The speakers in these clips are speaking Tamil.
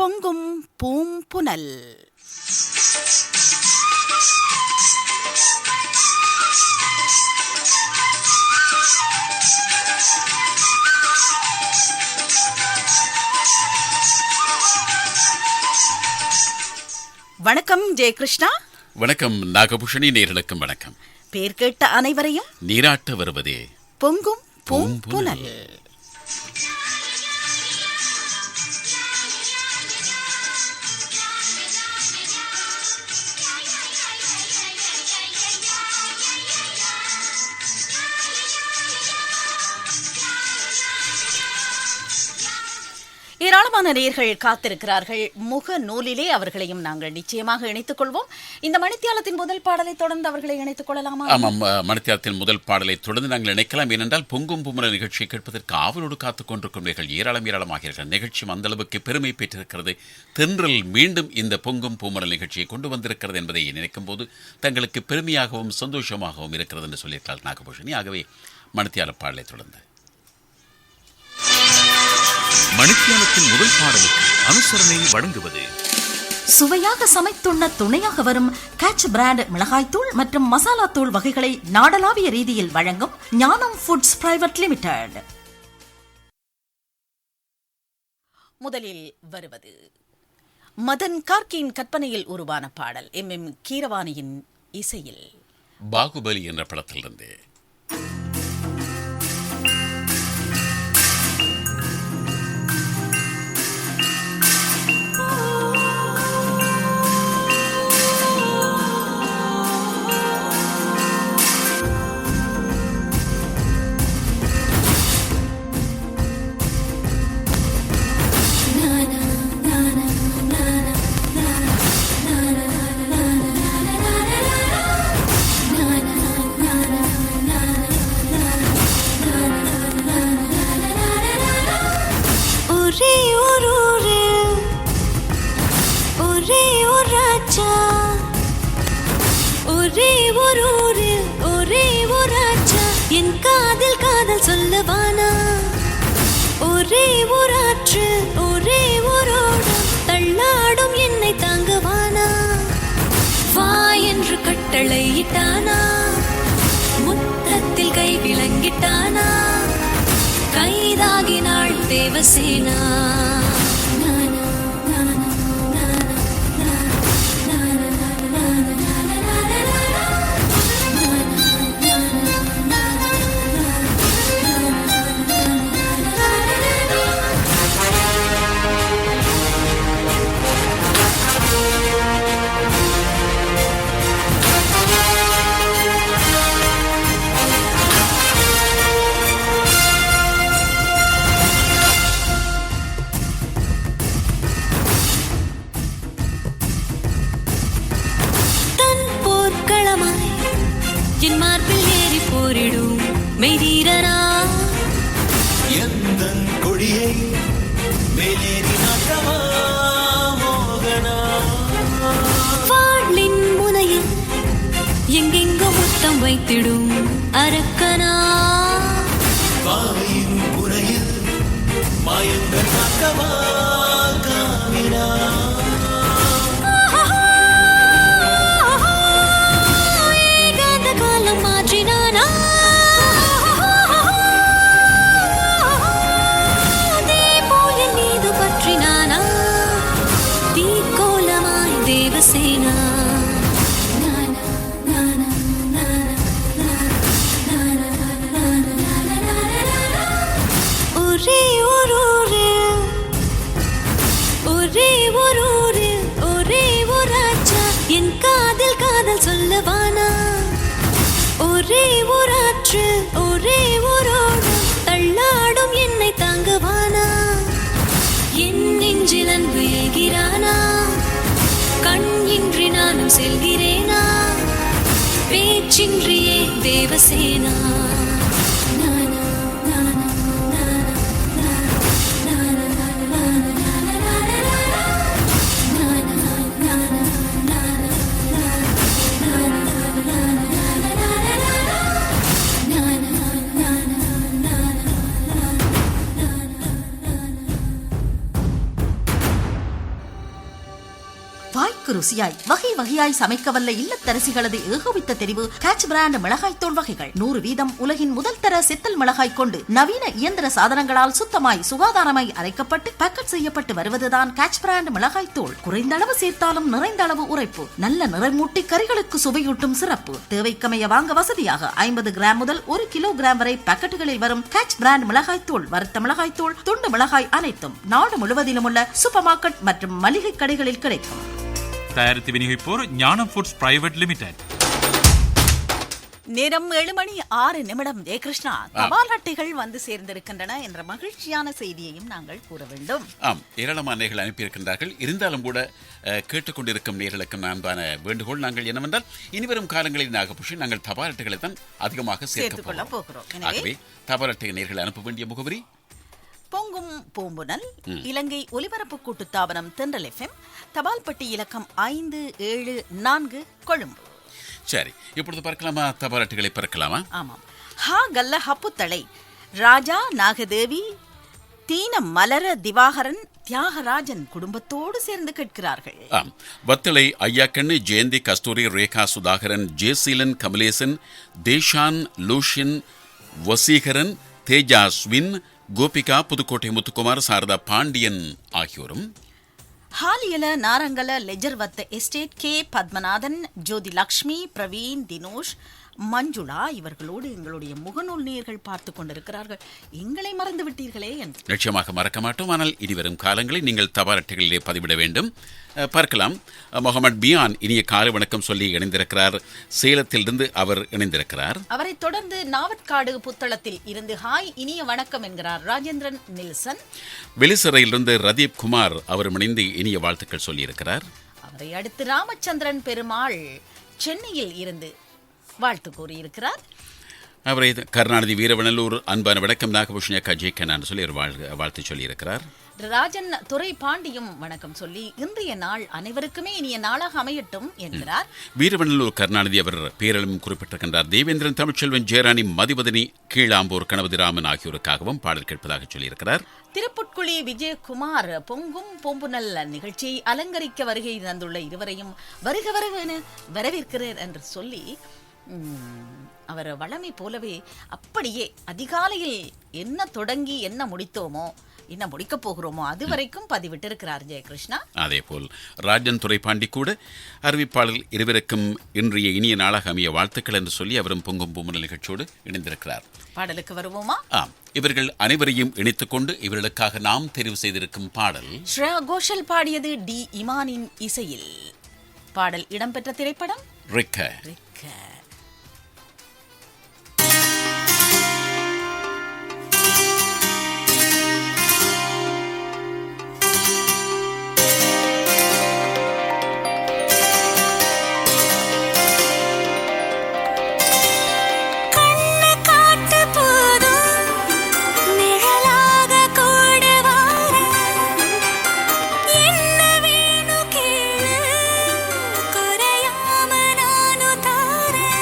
பொங்கும் பூம்புனல். வணக்கம் ஜெயகிருஷ்ணா. வணக்கம் நாகபூஷணி. நேர்களுக்கும் வணக்கம். பேர் கேட்ட அனைவரையும் நீராட்ட வருவதே பொங்கும் பூம்புனல். ஏராளமான நேயர்கள் காத்திருக்கிறார்கள். முக நூலிலே அவர்களையும் நாங்கள் நிச்சயமாக இணைத்துக் கொள்வோம். இந்த மணித்தியாலத்தின் முதல் பாடலை தொடர்ந்து அவர்களை இணைத்துக் கொள்ளலாமா? ஆமாம், மணித்தியாலத்தின் முதல் பாடலை தொடர்ந்து நாங்கள் இணைக்கலாம். ஏனென்றால் பொங்கும் பூமுனல் நிகழ்ச்சியை கேட்பதற்கு ஆவலோடு காத்துக் கொண்டிருக்கும் நேர்கள் ஏராளமாகிறார்கள். நிகழ்ச்சி அந்த அளவுக்கு பெருமை பெற்றிருக்கிறது. தென்றல் மீண்டும் இந்த பொங்கும் பூமுனல் நிகழ்ச்சியை கொண்டு வந்திருக்கிறது என்பதை நினைக்கும் போது தங்களுக்கு பெருமையாகவும் சந்தோஷமாகவும் இருக்கிறது என்று சொல்லியிருக்கிறார் நாகபூஷணி. ஆகவே மணித்தியால பாடலை தொடர்ந்து மணித்தியாலத்தின் முதல் பாடலுக்கு அனுசரணை வழங்குவது சுவையாக சமைத்துண்ண துணையாக வரும் கேட்ச் பிராண்ட் மிளகாய்த்தூள் மற்றும் மசாலா தூள் வகைகளை நாடளாவிய ரீதியில் வழங்கும் ஞானம் ஃபுட்ஸ் பிரைவேட் லிமிடெட். முதலில் வருவது மதன் கார்கியின் கற்பனையில் உருவான பாடல். எம் கீரவாணியின் இசையில் பாகுபலி என்ற படத்திலிருந்து. என் காதில் காதல் சொல்லவானா, ஒரே ஊராற்று ஒரே ஊரோடம் தள்ளாடும் என்னை தாங்குவானா, வா என்று கட்டளையிட்டானா, முத்தத்தில் கை விளங்கிட்டானா, கைதாகினாள் தேவசேனா. என் மார்பில் ஏறி போரிடும் மெய்தீரனா, எந்தன் கொடியை மேலேறி நாட்டவா மோகனா, வாளின் முனையில் எங்கெங்கோ முத்தம் வைத்திடும் அரக்கனா, வாயின் முறையில் மாயங்கள் நாட்டவா காமினா, சொல்லவானா, ஒரே ஊராற்று ஒரே ஊரோடம் தள்ளாடும் என்னை தாங்குவானா, என் நெஞ்சில் அன்பு ஏகிறானா, கண் இன்றி நானும் செல்கிறேனா, பேச்சின்றியே தேவசேனா. வாய்க்கு ருசியாய் வகை வகையாய் சமைக்க வல்ல இல்லத்தரசிகளது ஏகோபித்த தெரிவு கேட்ச் பிராண்ட் மிளகாய் தூள் வகைகள். 100% உலகின் முதல் தர செத்தல் மிளகாய் கொண்டு நவீன இயந்திர சாதனங்களால் சுத்தமாய் சுகாதாரமாய் அரைக்கப்பட்டு பேக்கெட் செய்யப்பட்டு வருவதுதான் கேட்ச் பிராண்ட் மிளகாய் தூள். குறைந்த அளவு சேர்த்தாலும் நிறைந்த அளவு உரைப்பு, நல்ல நிறைமூட்டி கறிகளுக்கு சுவையூட்டும் சிறப்பு. தேவைக்கமைய வாங்க வசதியாக 50 கிராம் முதல் 1 கிலோகிராம் வரை பாக்கெட்டுகளில் வரும் கேட்ச் பிராண்ட் மிளகாய் தூள், வறுத்த மிளகாய் தூள், துண்டு மிளகாய் அனைத்தும் நாடு முழுவதிலும் உள்ள சூப்பர் மார்க்கெட் மற்றும் மளிகை கடைகளில் கிடைக்கும். தயாரித்து விநியோகிப்போர் ஞானம் ஃபுட்ஸ் பிரைவேட் லிமிடெட். நேரம் 7:06 ஜெயகிருஷ்ணா. தபால் அட்டைகள் வந்து சேர்ந்திருக்கின்றன என்ற மகிழ்ச்சியான செய்தியையும் நாங்கள் கூற வேண்டும். ஆம், ஏராளமான நேர்கள் அனுப்பியிருக்கின்றார்கள். இருந்தாலும் கூட கேட்டுக்கொண்டிருக்கும் நேர்களுக்கு அன்பான வேண்டுகோள் நாங்கள் என்னவென்றால், இனிவரும் காலங்களில் நாகபூஷன் நாங்கள் தபால் அட்டைகளை தான் அதிகமாக சேர்த்துக்கொள்ள போகிறோம். ஆகவே தபால் அட்டை நேர்கள் அனுப்ப வேண்டிய முகவரி பொங்கும் பூம்புனல், இலங்கை ஒலிபரப்பு கூட்டுத்தாபனம் தென்றல் FM, தபால் பெட்டி இலக்கம் 574 கொழும்பு. சரி, இப்பொழுது பார்க்கலாமா? தபால் அட்டைகளை பார்க்கலாமா? ஆமாம். ஹா கல்ல ஹப்புத்தளை ராஜா நாகதேவி தீன மலர திவாகரன் தியாகராஜன் குடும்பத்தோடு சேர்ந்து கேட்கிறார்கள். ஆம், வத்தளை ஐயாக்கண்ணு, ஜெயந்தி, கஸ்தூரி, ரேகா, சுதாகரன், ஜேசீலன், கமலேசன், தேஷான், லூஷின், வசீகரன், தேஜாஸ்வின், கோபிகா, புதுக்கோட்டை முத்துக்குமார், சாரதா பாண்டியன் ஆகியோரும், ஹாலியல நாரங்கல லெஜர்வத்த எஸ்டேட் கே பத்மநாதன், ஜோதி லக்ஷ்மி, பிரவீன், தினோஷ், மஞ்சுளா இவர்களோடு எங்களுடைய முகநூல் நேயர்கள் பார்த்து கொண்டிருக்கிறார்கள். எங்களை மறந்து விட்டீர்களே என்று. நிச்சயமாக மறக்க மாட்டோம். ஆனால் இனிவரும் காலங்களில் நீங்கள் தபால் அட்டைகளிலே பதிவிட வேண்டும். பார்க்கலாம். முகமது பியான் இனிய காலை வணக்கம் சொல்லி இணைந்திருக்கிறார். சேலத்திலிருந்து அவர் இணைந்திருக்கிறார். அவரை தொடர்ந்து நாவற்காடு புத்தளத்தில் இருந்து ஹாய் இனிய வணக்கம் என்கிறார் ராஜேந்திரன் நில்சன். வெளிசரையிலிருந்து ரதீப் குமார் அவரும் இணைந்து இனிய வாழ்த்துக்கள் சொல்லியிருக்கிறார். அவரை அடுத்து ராமச்சந்திரன் பெருமாள் சென்னையில் இருந்து வாழ்த்து கூறியிருக்கிறார். அவரை கருணாநிதி வீரவனலூர் அன்பான வணக்கம் நாகபூஷணி அக்கா ஜெய்கண்ணான்னு சொல்லி வாழ்த்து சொல்லியிருக்கிறார். ராஜன் துரை பாண்டியும் வணக்கம் சொல்லி இன்றைய நாள் அனைவருக்குமே இனிய நாளாக அமையட்டும் என்கிறார். வீரவனலூர் கருணாநிதி அவர் பேரலும் குறிப்பிட்டிருக்கின்றார். தேவேந்திரன், தமிழ்ச்செல்வன், ஜெயராணி, மதிவதனி, கீழாம்பூர் கணபதி ராமன் ஆகியோருக்காகவும் பாடல் கேட்பதாக சொல்லியிருக்கிறார். திருப்புட்குழி விஜயகுமார் பொங்கும் பொம்புனல் நிகழ்ச்சியை அலங்கரிக்க வருகை தந்துள்ள இருவரையும் வருக வருக வரவேற்கிறார் என்று சொல்லி அவர் வளமை போலவே அப்படியே அதிகாலையில் என்ன தொடங்கி என்ன முடித்தோமோ என்ன முடிக்கப் போகிறோமோ அது வரைக்கும் பதிவிட்டிருக்கிறார் ஜெயகிருஷ்ணா. அதே போல் ராஜன் துரைபாண்டி கூட அறிவிப்பாளர் இருவருக்கும் இன்றைய இனிய நாளாக அமைய வாழ்த்துக்கள் என்று சொல்லி அவரும் பொங்கும் பூமுனல் நிகழ்ச்சியோடு இணைந்திருக்கிறார். பாடலுக்கு வருவோமா? ஆம், இவர்கள் அனைவரையும் இணைத்துக் கொண்டு இவர்களுக்காக நாம் தெரிவு செய்திருக்கும் பாடல் ஸ்ரேயா கோஷல் பாடியது டி இமானின் இசையில். பாடல் இடம்பெற்ற திரைப்படம் ரிக்க. குறையாம நானு தாரேன்.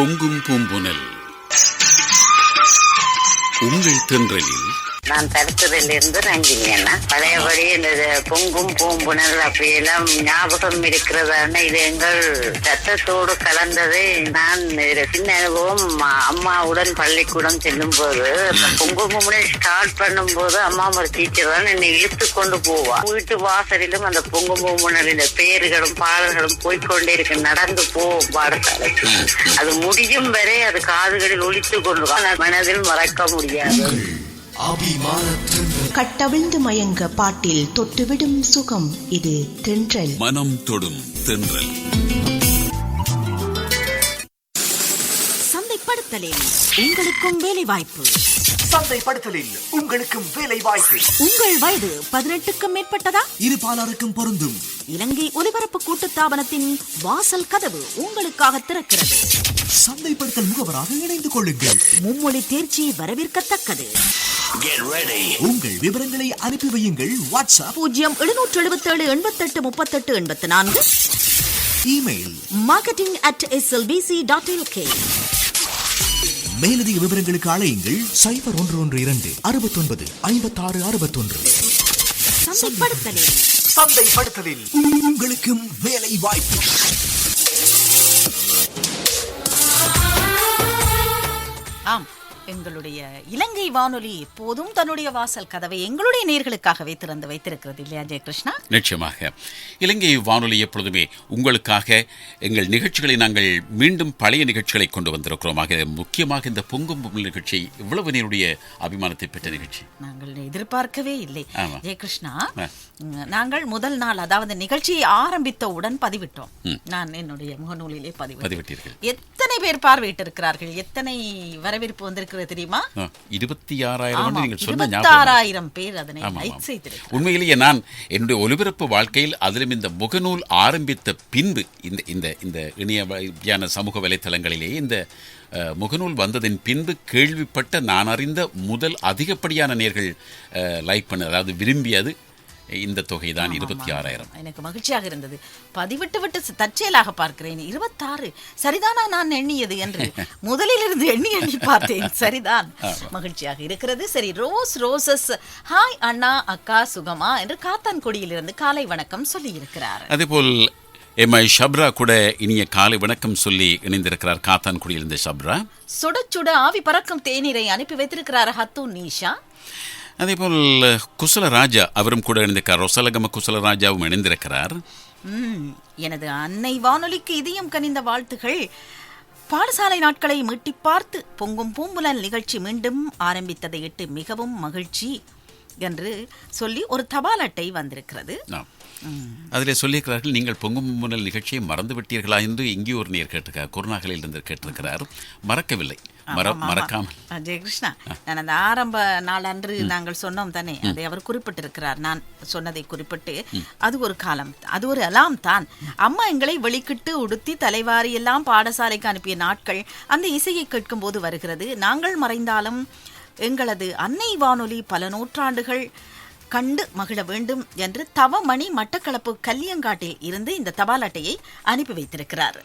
பொங்கும் பூம்புனல் உங்கள் தென்றலில் நான் தடுத்ததிலிருந்து ரஞ்சினியண்ணா பழையபடி இந்த பொங்கும் பூம்புணல் அப்படியெல்லாம் ஞாபகம் இருக்கிறதான இது எங்கள் ரத்தத்தோடு கலந்தது. நான் சின்ன அனுபவம் அம்மாவுடன் பள்ளிக்கூடம் செல்லும் போது பொங்கும் பூம்புணல் ஸ்டார்ட் பண்ணும் போது அம்மா ஒரு டீச்சர் தான் என்னை இழுத்து கொண்டு போவா. வீட்டு வாசலிலும் அந்த பொங்கும் பூம்புணலின் பெயர்களும் பாடல்களும் போய்கொண்டே இருக்கு. நடந்து போவோம் பாடசாலைக்கு. அது முடியும் வரை அது காதுகளில் ஒலித்து கொண்டு மனதில் மறக்க முடியாது. கட்டவிழ்ந்து மயங்க பாட்டில் தொட்டுவிடும் சுகம் இது தென்றல். மனம் தொடும் தென்றல். சந்தைப்படுத்தலில் உங்களுக்கும் வேலை வாய்ப்பு. சந்தைப்படுத்தலில் உங்களுக்கும் வேலை வாய்ப்பு. உங்கள் வயது 18க்கும் மேற்பட்டதா? இருபாலருக்கும் பொருந்தும். இலங்கை ஒலிபரப்பு கூட்டுத்தாபனத்தின் வாசல் கதவு உங்களுக்காக திறக்கிறது. சந்தைப்படுத்தல் முகவராக இணைந்து கொள்ளுங்கள். மும்மொழி தேர்ச்சி வரவேற்கத்தக்கது. உங்கள் விவரங்களை அனுப்பி வையுங்கள். WhatsApp 0777883884, email marketing@slbc.lk. மேலதிக விவரங்களுக்கு அழையுங்கள் 0112 69 56 61. சந்தைப்படுத்தலில் உங்களுக்கும் வேலை வாய்ப்பு. ஆம், எங்களுடைய இலங்கை வானொலி எப்போதும் தன்னுடைய வாசல் கதவை எங்களுடைய நேயர்களுக்காகவே திறந்து வைத்திருக்கிறது இல்லையா ஜெயகிருஷ்ணா? நிச்சயமாக இலங்கை வானொலி எப்பொழுதுமே உங்களுக்காக எங்கள் நிகழ்ச்சிகளை நாங்கள் மீண்டும் பழைய நிகழ்ச்சிகளை கொண்டு வந்திருக்கிறோம். முக்கியமாக இந்த பொங்கும் பொங்கல் நிகழ்ச்சி இவ்வளவு நேருடைய அபிமானத்தை பெற்ற நிகழ்ச்சி நாங்கள் எதிர்பார்க்கவே இல்லை ஜெயகிருஷ்ணா. நாங்கள் முதல் நாள், அதாவது நிகழ்ச்சியை ஆரம்பித்தவுடன் பதிவிட்டோம். நான் என்னுடைய முகநூலிலே பதிவிட்டீர்கள். எத்தனை பேர் பார்வையிட்டிருக்கிறார்கள், எத்தனை வரவேற்பு வந்திருக்கிறது தெரியுமா? 26,000 பேர் அதனை லைக் செய்திருக்கிறார்கள். உண்மையிலேயே நான் என்னுடைய ஒலிபரப்பு வாழ்க்கையில் அதிலும் இந்த முகநூல் ஆரம்பித்த பின்பு இந்த இணைய சமூக வலைத்தளங்களிலேயே இந்த முகநூல் வந்ததின் பின்பு கேள்விப்பட்ட நான் அறிந்த முதல் அதிகப்படியான நேர்கள் லைக் பண்ண, அதாவது விரும்பியது இந்த தொகை தான் 26,000. எனக்கு மகிழ்ச்சியாக இருந்தது. பதிவிட்டு தற்செயலாக பார்க்கிறேன் 26 சரிதானா நான் எண்ணியது என்று முதலில் இருந்து எண்ணி பார்த்தேன். சரிதான், மகிழ்ச்சியாக இருக்கிறது. சரி, ரோசஸ் ஹாய் அண்ணா அக்கா சுகமா என்று காத்தான்குடியிலிருந்து காலை வணக்கம் சொல்லி இருக்கிறார். அதேபோல் எம்ஐ ஷப்ரா கூட இனிய காலை வணக்கம் சொல்லி இணைந்திருக்கிறார். காத்தான்குடியிலிருந்து ஷப்ரா. சுட சுட ஆவி பறக்கும் தேநீரை அனுப்பி வைத்திருக்கிறார் ஹத்து நீஷா. அதேபோல் குசலராஜா அவரும் கூட இணைந்திருக்கிறார். ரொசலகம குசலராஜாவும் இணைந்திருக்கிறார். எனது அன்னை வானொலிக்கு இதயம் கனிந்த வாழ்த்துகள். பாடசாலை நாட்களை மீட்டி பார்த்து பொங்கும் பூம்புலல் நிகழ்ச்சி மீண்டும் ஆரம்பித்ததை இட்டு மிகவும் மகிழ்ச்சி என்று சொல்லி ஒரு தபால் அட்டை வந்திருக்கிறது. அதில் சொல்லியிருக்கிறார்கள், நீங்கள் பொங்கும் பூம்புலல் நிகழ்ச்சியை மறந்து விட்டீர்களா என்று இங்கே ஒரு நேர் கேட்டிருக்கார். குருநாகலில் இருந்து கேட்டிருக்கிறார். மறக்கவில்லை, மறக்காமல். ஜெயகிருஷ்ணா, நான் அந்த ஆரம்ப நாள் அன்று நாங்கள் சொன்னோம் தானே, அதை அவர் குறிப்பிட்டிருக்கிறார். நான் சொன்னதை குறிப்பிட்டு, அது ஒரு காலம், அது ஒரு அலாம் தான். அம்மா எங்களை வெளிக்கிட்டு உடுத்தி தலைவாரி எல்லாம் பாடசாலைக்கு அனுப்பிய நாட்கள் அந்த இசையை கேட்கும் போது வருகிறது. நாங்கள் மறைந்தாலும் எங்களது அன்னை வானொலி பல நூற்றாண்டுகள் கண்டு மகிழ வேண்டும் என்று தவமணி மட்டக்களப்பு கல்லியங்காட்டில் இருந்து இந்த தபால் அட்டையை அனுப்பி வைத்திருக்கிறார்.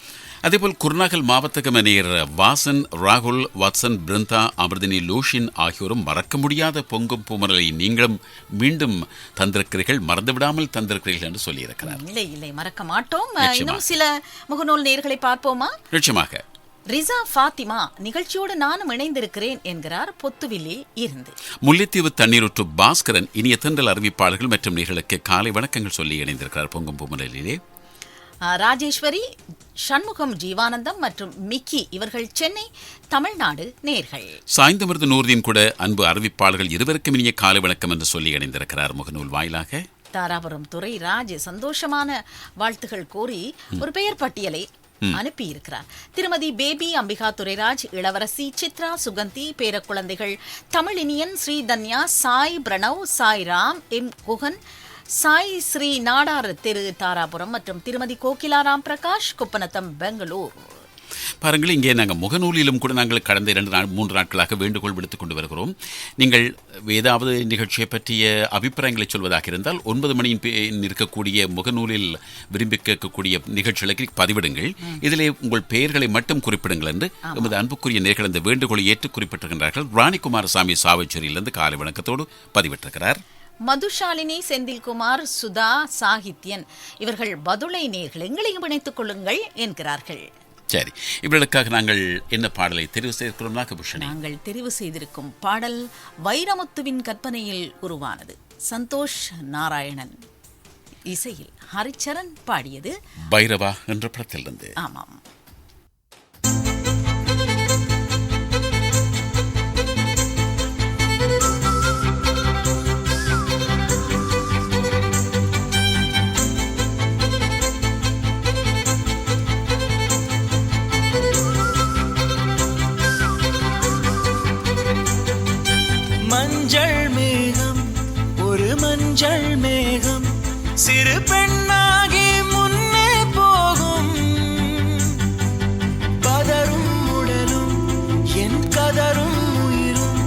அதேபோல் குருநாகல் மாவட்ட நேயர் வாசன், ராகுல், வாட்சன், பிருந்தா, அமிர்தினி, லோஷின் ஆகியோரும் மறக்க முடியாத பொங்கும் பூமரலை நீங்களும் மீண்டும் தந்திருக்கிறீர்கள், மறந்துவிடாமல் தந்திருக்கிறீர்கள் என்று சொல்லியிருக்கிறார். இல்லை, மறக்க மாட்டோம். இன்னும் சில முகநூல் நேயர்களை பார்ப்போமா? நிச்சயமாக. ரிசா ஃபாத்திமா, நிகழ்ச்சியோடு நானும் இணைந்திருக்கிறேன் என்கிறார் பொத்துவில்லில் இருந்து. முல்லைத்தீவு தண்ணீருற்று பாஸ்கரன் இனிய தென்றல் அறிவிப்பாளர்கள் மற்றும் நிகழ்ச்சிக்கு காலை வணக்கங்கள் சொல்லி இணைந்திருக்கிறார் பொங்கும் பூமரலிலே. ராஜேஸ்வரி, சண்முகம், ஜீவானந்தம் மற்றும் மிக்கி இவர்கள் சென்னை தமிழ்நாடு நேர்கள். சாய்ந்தமிர்து நூர்தீன் கூட அன்பு அறிவிப்பாளர்கள் இருவருக்கும் இனிய காலை வணக்கம் என்று சொல்லி இணைந்திருக்கிறார் முகநூல் வாயிலாக. தாராபுரம் துறை ராஜ் சந்தோஷமான வாழ்த்துகள் கோரி ஒரு பெயர் பட்டியலை அனுப்பி இருக்கிறார். திருமதி பேபி, அம்பிகா துரைராஜ், இளவரசி சித்ரா, சுகந்தி, பேரக்குழந்தைகள் தமிழினியன், ஸ்ரீதன்யா, சாய் பிரணவ், சாய் ராம், எம் குகன், சாய் ஸ்ரீ நாடார் திரு தாராபுரம் மற்றும் திருமதி கோகிலாராம் பிரகாஷ், குப்பநத்தம், பெங்களூர். பாருங்கள், இங்கே நாங்கள் முகநூலிலும் கூட நாங்கள் கடந்த 2-3 நாட்களாக வேண்டுகோள் விடுத்துக் கொண்டு வருகிறோம். நீங்கள் ஏதாவது நிகழ்ச்சியை பற்றிய அபிப்பிராயங்களை சொல்வதாக இருந்தால் 9 மணியின் இருக்கக்கூடிய முகநூலில் விரும்பி கேட்கக்கூடிய நிகழ்ச்சிகளுக்கு பதிவிடுங்கள். இதிலே உங்கள் பெயர்களை மட்டும் குறிப்பிடுங்கள் என்று எமது அன்புக்குரிய நேர்கள் அந்த வேண்டுகோளை ஏற்று குறிப்பிட்டிருக்கிறார்கள். ராணிகுமாரசாமி சாவச்சேரியிலிருந்து காலை வணக்கத்தோடு பதிவிட்டிருக்கிறார். மதுஷாலினி, செந்தில்குமார், சுதா, சாகித்யன் இவர்கள் பதுளை நேர்கள் எங்களையும் இணைத்துக் கொள்ளுங்கள் என்கிறார்கள். சரி, இவர்களுக்காக நாங்கள் என்ன பாடலை தெரிவு செய்திருக்கிறோம் நாகபூஷணி? நாங்கள் தெரிவு செய்திருக்கும் பாடல் வைரமுத்துவின் கற்பனையில் உருவானது. சந்தோஷ் நாராயணன் இசையில் ஹரிச்சரன் பாடியது பைரவா என்ற படத்திலிருந்து. ஆமாம். மஞ்சள் மேகம், ஒரு மஞ்சள் மேகம், சிறு பெண்ணாகி முன்னே போகும். பதரும் உடலும் என் கதரும் உயிரும்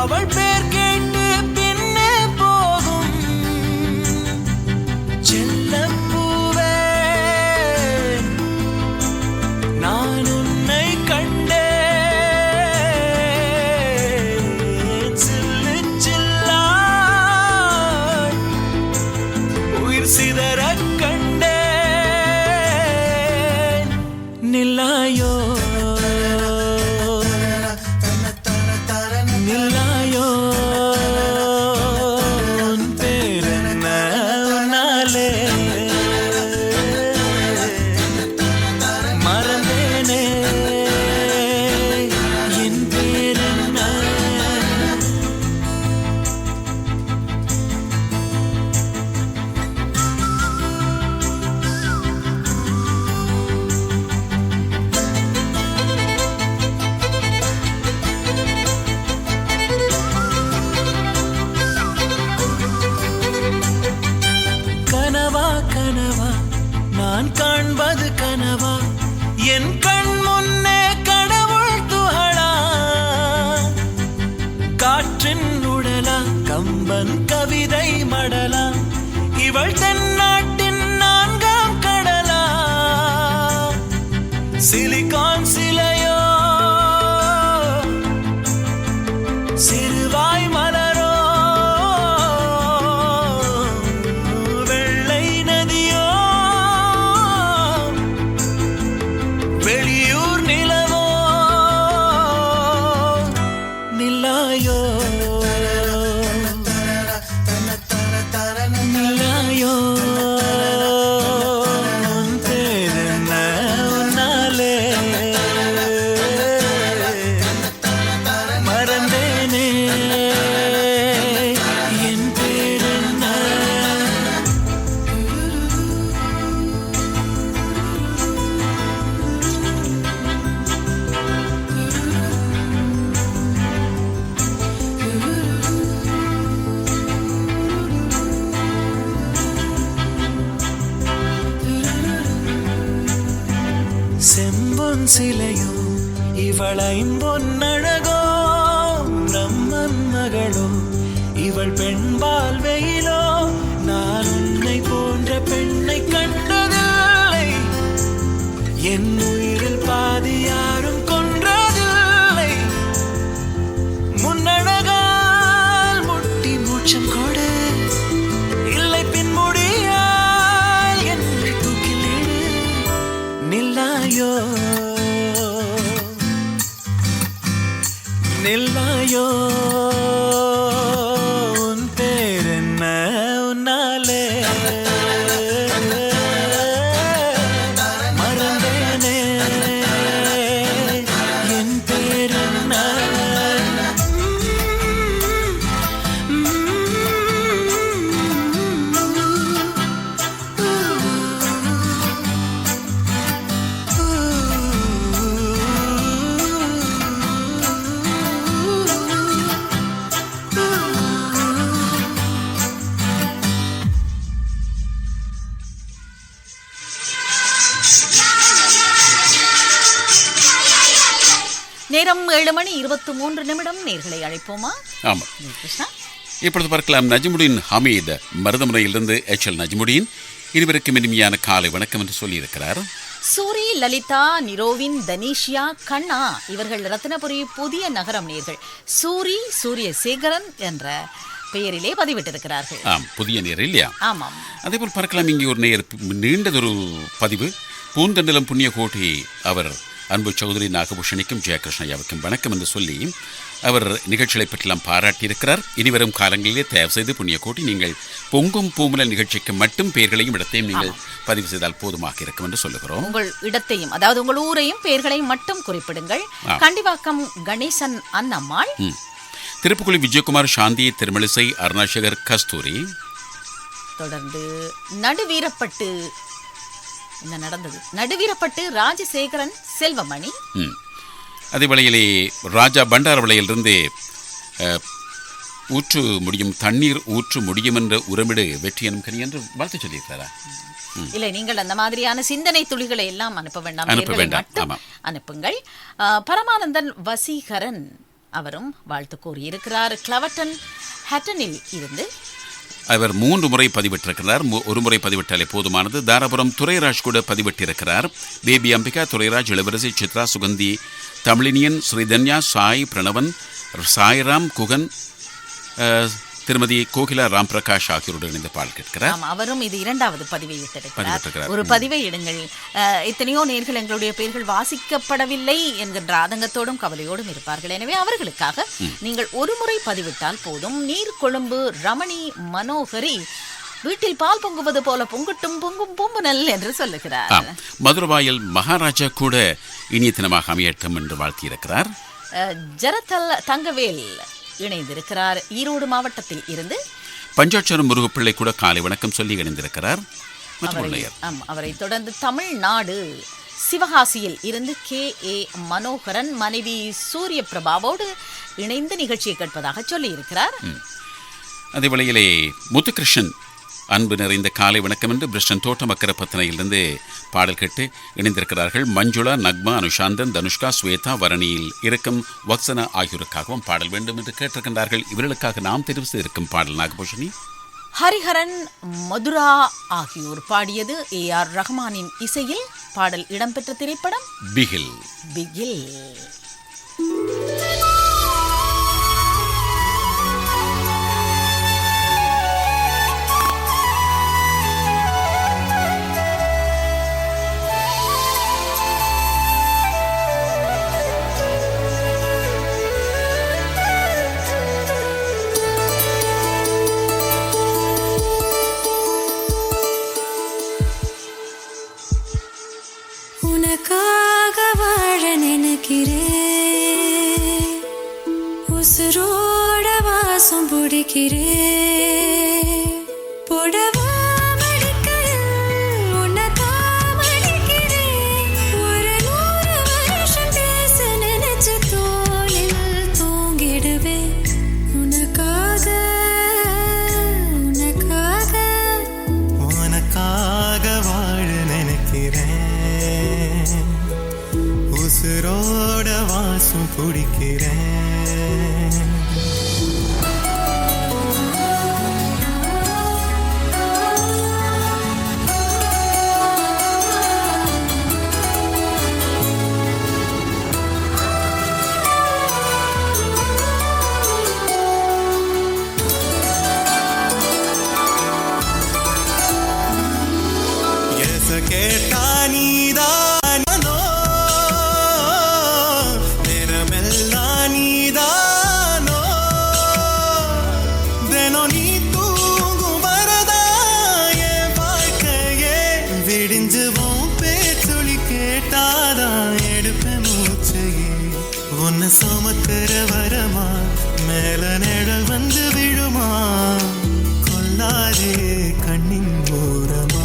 அவள் பேர் கேட்டு பின்னே போகும். செல்லப்பூவே, நான் உன்னை கண்டே சிதறக் கண்டேன். நில்லாயோ நில்லாயோ, உன் பேரென்ன உன்னாலே மறந்தேனே, என் பேரென்ன. கனவா கனவா, நான் காண்பது கனவா, என் கண் முன்னே கடவுள் துகளா. காற்றின் உடலா, கம்பன் கவிதை மடலா, இவள் தென்னாட்டின் 4ஆம் கடலா. சிலிகான் சிலையோ, சிறுவாய் மலரோ, வெள்ளை நதியோ, வெளியூர் நிலவோ. நில்லாயோ நில்லாயோ, உன் பேரென்ன உன்னாலே மறந்தேனே, என் பேரென்ன. செம்பொன் சிலையோ, இவள் ஐம்பொன்னழகோ, பிரம்மன் மகளோ, இவள் பெண்பால் வெயிலோ. நான் உன்னை போன்ற பெண்ணை கண்டதில்லை, என் உயிரில் பாதி யாரும் கொன்றதில்லை. முன்னழகால் முட்டி மூச்சம் கொடு, இல்லை பின்முடியால் என்னை தூக்கிலிடு. நில்லாயோ நில்லாயோ, உன் பேரென்ன உன்னாலே மறந்தேனே, என் பேரென்ன. நேரம் 7:23 நேர்களை அழைப்போமா? ஆமா, கிருஷ்ணா, இப்பொழுது பார்க்கலாம். நஜ்முடீன் ஹமீத் மருதமுனையிலிருந்து HL நஜ்முடீன் இருவருக்கும் இனிமையான காலை வணக்கம் என்று சொல்லியிருக்கிறார். சூரி, லலிதா, நிரோவின், தனீஷியா, கண்ணா இவர்கள் ரத்னபுரி புதிய நகரம் நேர்கள் சூரி சூரியசேகரன் என்ற பெயரிலே பதிவிட்டிருக்கிறார்கள். புதிய நேர் இல்லையா? ஆமாம். அதேபோல் பார்க்கலாம், இங்கே ஒரு நேர் நீண்டதொரு பதிவு. பூந்தண்டலம் புண்ணியகோட்டி அவர் அன்பு சௌதரி நாகபூஷணிக்கும் ஜெயகிருஷ்ணய்யாவுக்கும் வணக்கம் என்று சொல்லி அவர் நிகழ்ச்சிகளை பற்றிலாம் பாராட்டியிருக்கிறார். இனிவரும் காலங்களிலே தயவு செய்து புண்ணியகோட்டி நீங்கள் பொங்கும் பூமலர் நிகழ்ச்சிக்கு மட்டும் பெயர்களையும் இடத்தையும் நீங்கள் பதிவு செய்தால் போதுமாக இருக்கும் என்று சொல்லுகிறோம். உங்கள் இடத்தையும், அதாவது உங்கள் ஊரையும் பெயர்களையும் மட்டும் குறிப்பிடுங்கள். கண்டிவாக்கம் கணேசன் அன்னம்மாள், திருப்புக்குழி விஜயகுமார், சாந்தி, திருமலிசை, அருணாசகர், கஸ்தூரி. தொடர்ந்து நடுவீரப்பட்டு என்ன நடந்தது? நடுவீரப்பட்டு ராஜசேகரன், செல்வமணி. அதே வேளையிலே ராஜா பண்டாரவளையிலிருந்து ஊற்று முடியும் தண்ணீர் ஊற்று முடியும் என்ற உரமிடு வெற்றி எனும் கனி என்று வாழ்த்து சொல்லியிருக்கிறாரா? இல்லை, நீங்கள் அந்த மாதிரியான சிந்தனை துளிகளை எல்லாம் அனுப்ப வேண்டாம், அனுப்புங்கள். பரமானந்தன் வசீகரன் அவரும் வாழ்த்து கூறியிருக்கிறார். கிளவட்டன் ஹட்டனில் இருந்து அவர் 3 முறை பதிவிட்டிருக்கிறார். ஒரு முறை பதிவிட்டாலே போதுமானது. தாராபுரம் துரைராஜ் கூட பதிவிட்டிருக்கிறார். பேபி அம்பிகா, துரைராஜ், இளவரசி, சித்ரா, சுகந்தி, தமிழினியன், ஸ்ரீதன்யா, சாய், பிரணவன், சாய்ராம், குகன், திருமதி கோகிலா ராம் பிரகாஷ் ஆகியோருடன் இணைந்து பால் கேட்கிறார். அவரும் இது 2வது பதிவை இட்டிருக்கிறார். ஒரு பதிவை இடுங்கள். எத்தனையோ நேர்கள் எங்களுடைய பெயர்கள் வாசிக்கப்படவில்லை என்கின்ற ஆதங்கத்தோடும் கவலையோடும் இருப்பார்கள். எனவே அவர்களுக்காக நீங்கள் ஒரு முறை பதிவிட்டால் போதும். நீர்கொழும்பு ரமணி மனோகரி வீட்டில் பால் பொங்குவது போல பொங்கட்டும் பொங்கும் பூம்புனல் என்று சொல்லுகிறார். மதுரவாயல் மகாராஜா கூட இனிய தினமாக அமையட்டும் என்று வாழ்த்தியிருக்கிறார். ஜரத்தல் தங்கவேல் இணைந்திருக்கிறார். ஈரோடு மாவட்டத்தில் இருந்து பஞ்சாட்சரம் முருகப்பிள்ளை கூட காலை வணக்கம் சொல்லி இணைந்திருக்கிறார். அவரை தொடர்ந்து தமிழ்நாடு சிவகாசியில் இருந்து KA மனோகரன் மனைவி சூரிய பிரபாவோடு இணைந்து நிகழ்ச்சியை கேட்பதாக சொல்லி இருக்கிறார். அதே வேளையிலே முத்துகிருஷ்ணன் அன்பு நிறைந்த காலை வணக்கம் என்று பிரிஸ்டன் தோட்டமக்கர பத்தனையிலிருந்து பாடல் கேட்டு இணைந்திருக்கிறார்கள். மஞ்சுளா, நக்மா, அனுஷாந்தன், தனுஷ்கா, ஸ்வேதா, வரணியில் இருக்கும் வக்சனா ஆகியோருக்காகவும் பாடல் வேண்டும் என்று கேட்டிருக்கின்றார்கள். இவர்களுக்காக நாம் தெரிவு செய்திருக்கும் பாடல் நாகபூஷணி, ஹரிஹரன், மதுரா ஆகியோர் பாடியது. AR ரஹ்மானின் இசையில் பாடல் இடம்பெற்ற திரைப்படம் பிகில். உனக்காக வாழ நினைக்கிறேன், உசுரோட வாசம் பிடிக்கிறேன், புடவா மடிக்கையில் உனக்காக மடிக்கிறேன், ஒரு 100 வருஷம் பேச நினைச்ச தோளில் தூங்கிடுவேன். உனக்காக வாழ நினைக்கிறேன், உசுரோட வாசம் பிடிக்கிறேன். கேட்டா நீதானோ, நேரமெல்லாம் நீதானோ, தினம் நீ தூங்கும் வரதா என் வாழ்க்கையே விடிஞ்சுவோம். பேச்சொலி கேட்டாதான் எடுப்பேன் மூச்சையே, உன்னை சுமக்கிற வரமா மேல நிழல் வந்து விழுமா, கொல்லாதே கண்ணின் ஓரமா.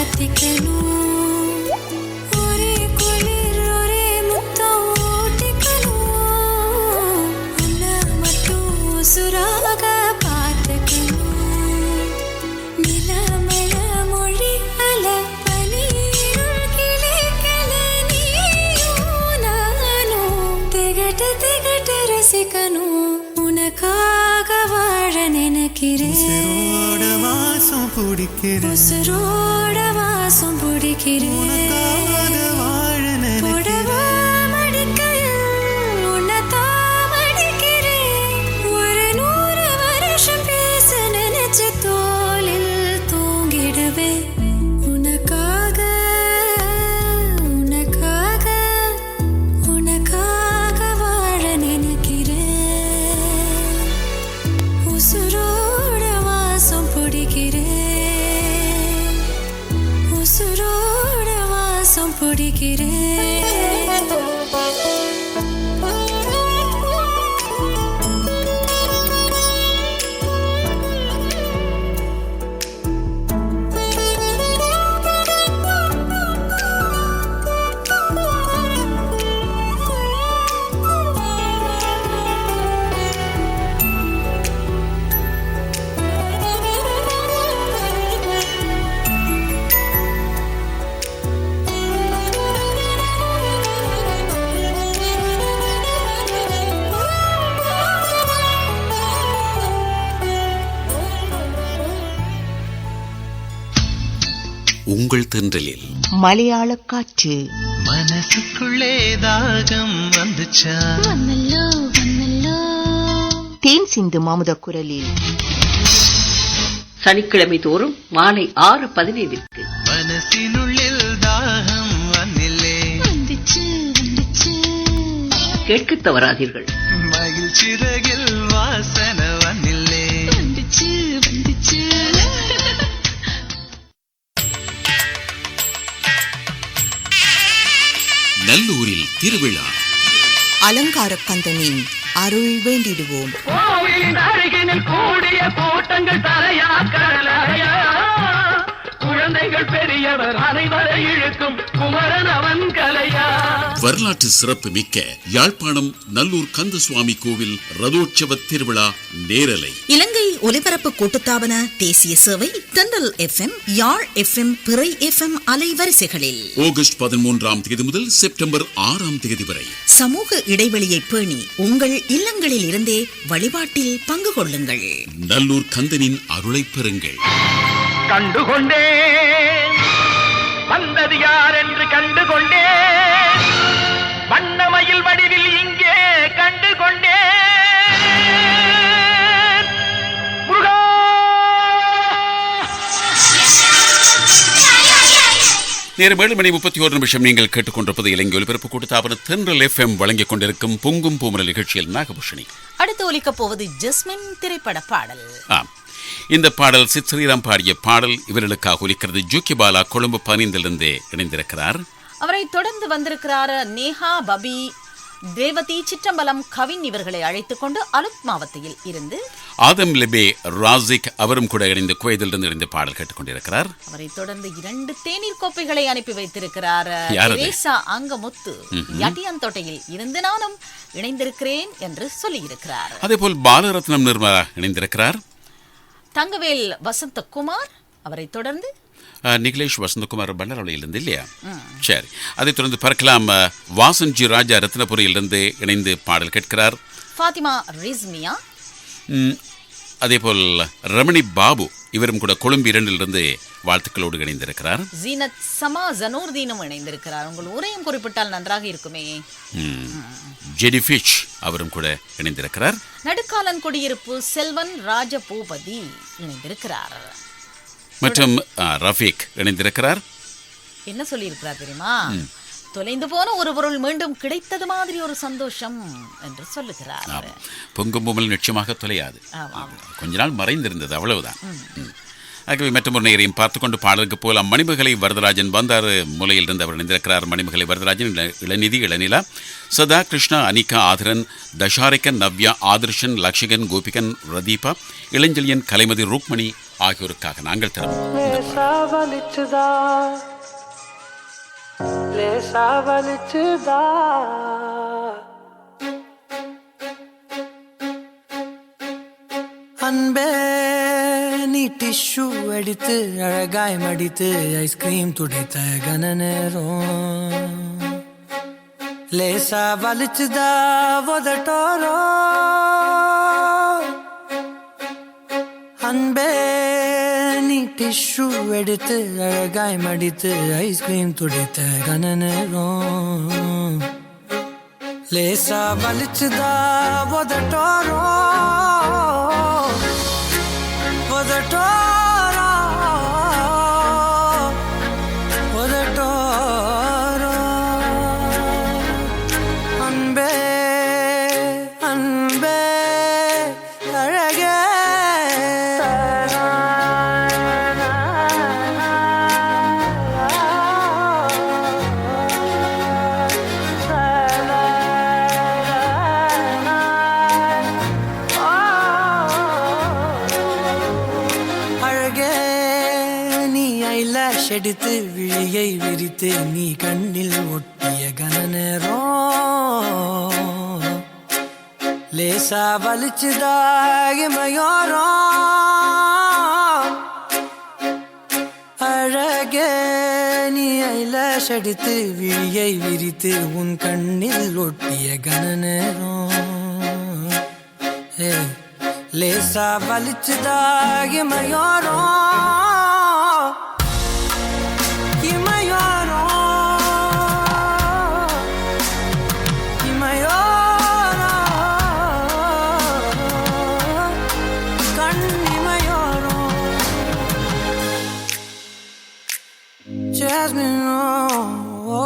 மாத்திக்கணும் ஒரே குளிர் ஒரே முத்தம் ஊட்டிக்கணும் உன்னை மட்டும் உசுராக பார்த்துக்கணும் நிலமல மொழி அல பனீருள் கிளிக்கல நீயும் நானும் திகட்டு திகட்டு ரசிக்கணும் உனக்காக வாழ நினைக்கிறேன் உசுரோட வாசம் பிடிக்கிறேன் உசுரோட வாசம் பிடிக்கிறேன் உனக்காக வாழ நினைக்கிறேன் புடவா மடிக்கையில் உன்னைத்தான் மடிக்கிறேன் ஒரு 100 வருஷம் பேச நினைச்சு தோளில் தூங்கிடுவேன் உனக்காக உனக்காக உனக்காக வாழ நினைக்கிறேன் உசுரோட வாசம் பிடிக்கிறேன் உசுரோட வாசம் பிடிக்கிறேன் உங்கள் தென்றலில் மலையாள காற்று மனசுக்குள்ளே தாகம் வந்துச்சா வந்தல்லோ வந்தல்லோ தேன் சிந்து மாமுத குரலில் சனிக்கிழமை தோறும் மாலை 6:15 மனசினுள்ளில் தாகம் வந்தில்லே வந்துச்சு வந்துச்சு கேட்கத் தவறாதீர்கள். மகிழ் சிறகில் வாசனை வந்தில்லே வந்துச்சு வந்துச்சு நல்லூரில் திருவிழா. அலங்கார கந்தனின் அருள் வேண்டிடுவோம். கோவிலின் அருகினில் கூடிய கூட்டங்கள் தலையா கடலையா குழந்தைகள் பெரியவர் அனைவரை இழுக்கும் குமரன் அவன் கலையா. வரலாற்று சிறப்பு மிக்க யாழ்ப்பாணம் நல்லூர் கந்தசுவாமி கோவில் ரதோற்சவ திருவிழா நேரலை. இலங்கை ஒலிபரப்பு கூட்டுத்தாபன தேசிய சேவை தென்றல் FM, யாழ் FM, பிறை FM அலைவரிசைகளில் ஆகஸ்ட் 13ஆம் தேதி முதல் செப்டம்பர் 6ஆம் தேதி வரை சமூக இடைவெளியை பேணி உங்கள் இல்லங்களில் இருந்தே வழிபாட்டில் பங்கு கொள்ளுங்கள். நல்லூர் கந்தனின் அருளை பெறுங்கள். கண்டுகொண்டே வந்தது யார் என்று கண்டுகொண்டே வண்ணமயில் வடிவில் இங்கே கண்டுகொண்டே நேரம் 7:31 நீங்கள் கேட்டுக்கொண்டிருப்பது இலங்கை ஒலிபரப்பு கூட்டுத்தாபன தென்றல் FM வழங்கிக் கொண்டிருக்கும் பொங்கும் பூமரல் நிகழ்ச்சியில் நாகபூஷணி. அடுத்து ஒலிக்கப் போவது ஜஸ்மின் திரைப்பட பாடல். இந்த பாடல் சித் ஸ்ரீராம் பாடிய பாடல். இவர்களுக்காக ஒலிக்கிறது. ஜூக்கி பாலா கொழும்பு 15 இணைந்திருக்கிறார். அவரை தொடர்ந்து வந்திருக்கிறார் நேஹா, பபி, தேவதி, சிற்றம்பலம், கவின் இவர்களை அழைத்துக் கொண்டு அலுத் மாவட்டத்தில் இருந்து ஆதம் லெபே, ராசிக் அவரும் கூட இணைந்து குவைத்திலிருந்து இணைந்து பாடல் கேட்டுக்கொண்டிருக்கிறார். அவரை தொடர்ந்து 2 தேநீர் கோப்பைகளை அனுப்பி வைத்திருக்கிறார் அங்கமுத்து. யட்டியந்தோட்டையில் இருந்து நானும் இணைந்திருக்கிறேன் என்று சொல்லியிருக்கிறார். அதேபோல் பாலரத்னம் நிர்மலா இணைந்திருக்கிறார். தங்கவேல் வசந்தகுமார், அவரை தொடர்ந்து நிகிலேஷ் வசந்தகுமார் பண்டரவளையிலிருந்து இல்லையா? சரி, அதைத் தொடர்ந்து பார்க்கலாம். வாசன்ஜி ராஜா ரத்னபுரியிலிருந்து இணைந்து பாடல் கேட்கிறார். ஃபாத்திமா ரிஸ்மியா, அதேபோல் ரமணி பாபு இவரும் கூட கொழும்பு 2 வாழ்த்துக்களோடு இணைந்திருக்கிறார். ஜீனத் சமா ஜனூர்தீனும் இணைந்திருக்கிறார். உங்கள் ஊரையும் குறிப்பிட்டால் நன்றாக இருக்குமே. ஜெடிஃபிஷ் அவரும் கூட இணைந்திருக்கிறார். நடுக்காலன் குடியிருப்பு செல்வன் ராஜபூபதி இணைந்திருக்கிறார். மற்றும் ரஃபீக் இணைந்திருக்கிறார். என்ன சொல்லியிருக்கிறார் தெரியுமா? தொலைந்து போன ஒரு பொருள் மீண்டும் கிடைத்தது மாதிரி ஒரு சந்தோஷம் என்று சொல்லுகிறார். பொங்கும் பொம்மல் நிச்சயமாக தொலையாது, கொஞ்ச நாள் மறைந்திருந்தது, அவ்வளவுதான். ஆகவே மற்றொரு நேரையும் பார்த்துக்கொண்டு பாடலுக்கு போகலாம். மணிமகளை வரதராஜன் வந்தார் மூலையில் இருந்து அவர் இணைந்திருக்கிறார். மணிமகளை வரதராஜன், இளநிதி, இளநிலா, சதா, கிருஷ்ணா, அனிகா, ஆதரன், தஷாரிகன், நவ்யா, ஆதர்ஷன், லக்ஷகன், கோபிகன், ரதீபா, இளஞ்செழியன், கலைமதி, ருக்மணி ஆகியோருக்காக நாங்கள் தரும் அன்பே நீ டிஷ்யூ அடித்து அழகாய் மடித்து ஐஸ்கிரீம் துடைத்த கன நேரம் லேசா வலிச்சுதா உதட்டோரோ அன்பே நீ டிஷ்யூ எடுத்து அழகாய் மடித்து ஐஸ்கிரீம் துடைத்த கன நேரம் லேசா வலிச்சுதா உதட்டோரோ உதட்டோரோ உதட்டோரோ அன்பே அன்பே அழகே எடுத்து விழியை விரித்து நீ கண்ணில் ஒட்டிய கன நேரம் லேசா வலிச்சுதாகிமையோரோ அழகே நீ ஐலாஷ் எடுத்து விழியை விரித்து உன் கண்ணில் ஒட்டிய கன நேரம் லேசா வலிச்சுதாகிமையோரோ Jasmine, oh,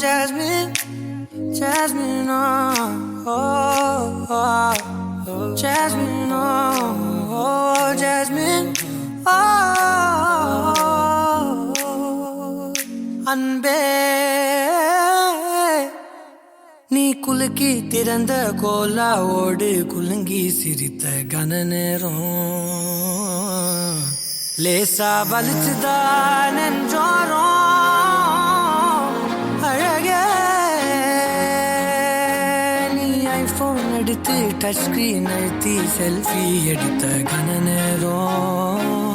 Jasmine, Jasmine, oh, oh, oh, Jasmine, oh, Jasmine, oh, அன்பே நீ குலுக்கி திறந்த கோலாவோடு குலுங்கி சிரித்த கன நேரம் லேசா வலிச்சுதான் என்றோரோ அழகே நீ ஐபோன் எடுத்து டச் ஸ்கிரீன் அழுத்தி செல்ஃபி எடுத்த கன நேரம்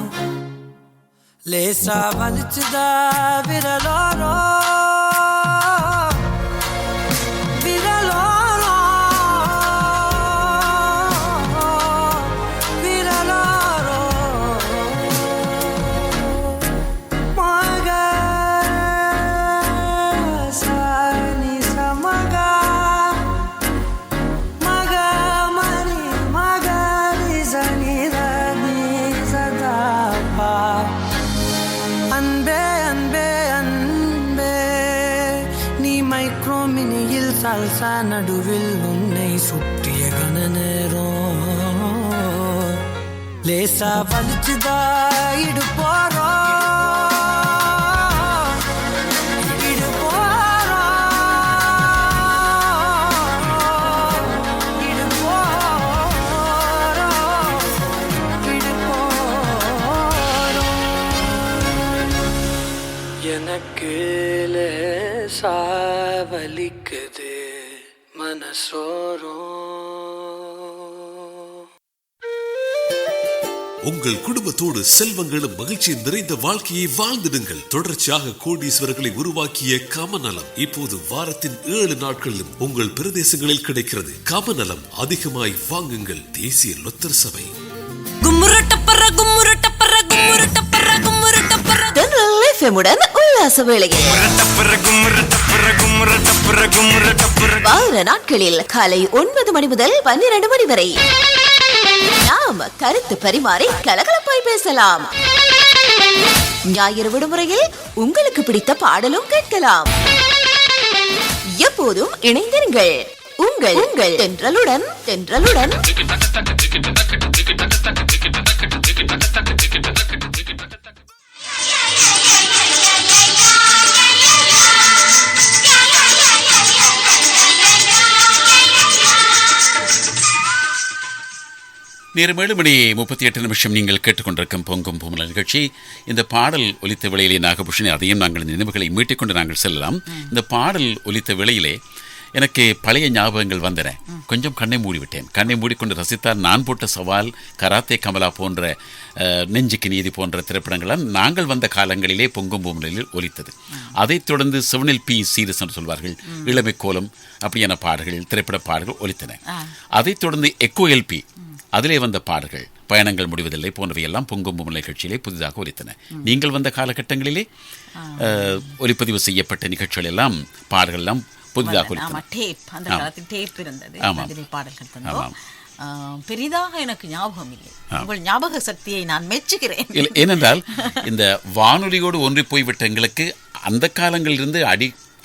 லேசா வலிச்சுதா விரலோரோ சால்சா நடுவில் உன்னை சுற்றிய கன நேரம் லேசா வலிச்சுதா இடுப்போரோ எனக்கு லேசா வலிக்குது மனசோரோ. உங்கள் குடும்பத்தோடு செல்வங்களும் மகிழ்ச்சி நிறைந்த வாழ்க்கையை வாழ்ந்திடுங்கள். தொடர்ச்சியாக கோடீஸ்வரர்களை உருவாக்கிய கமநலம் இப்போது வாரத்தின் 7 நாட்களிலும் உங்கள் பிரதேசங்களில் கிடைக்கிறது. கமநலம் அதிகமாய் வாங்குங்கள். தேசிய லொத்தர் சபை. உல்லாச வேளையில் வார நாட்களில் காலை 9 மணி முதல் 12 மணி வரை நாம் கருத்து பரிமாறி கலகலப்பாய் பேசலாம். ஞாயிறு விடுமுறையில் உங்களுக்கு பிடித்த பாடலும் கேட்கலாம். எப்போதும் இணைந்திருங்கள். உங்கள் தென்றலுடன் நேரம் 7:38 நீங்கள் கேட்டுக்கொண்டிருக்கும் பொங்கும் பூமலர் நிகழ்ச்சி. இந்த பாடல் ஒலித்த வேளையிலே நாகபூஷணி, அதையும் நாங்கள் நினைவுகளை மீட்டிக்கொண்டு நாங்கள் செல்லலாம். இந்த பாடல் ஒலித்த வேளையிலே எனக்கு பழைய ஞாபகங்கள் வந்தன. கொஞ்சம் கண்ணை மூடிவிட்டேன். கண்ணை மூடிக்கொண்டு ரசித்தார். நான் போட்ட சவால், கராத்தே கமலா போன்ற, நெஞ்சுக்கு நீதி போன்ற திரைப்படங்களால் நாங்கள் வந்த காலங்களிலே பொங்கும் பூமலையில் ஒலித்தது. அதைத் தொடர்ந்து செவனில் பி சீரிஸ் என்று சொல்வார்கள், இளமை கோலம் அப்படியான பாடல்கள், திரைப்பட பாடல்கள் ஒலித்தன. அதைத் தொடர்ந்து எக்கோ எல்பி, அதிலே வந்த பாடல்கள், பயணங்கள் முடிவதில்லை போன்றவையெல்லாம் பொங்கும் பூமலை நிகழ்ச்சியிலே புதிதாக ஒலித்தன. நீங்கள் வந்த காலகட்டங்களிலே ஒலிப்பதிவு செய்யப்பட்ட நிகழ்ச்சிகள் எல்லாம், பாடல்கள் எல்லாம் புதிதாக பெரிதாக எனக்கு ஞாபகம் இல்லை. உங்கள் ஞாபக சக்தியை நான் மெச்சுகிறேன். ஏனென்றால் இந்த வானொலியோடு ஒன்றி போய்விட்ட எங்களுக்கு அந்த காலங்களிலிருந்து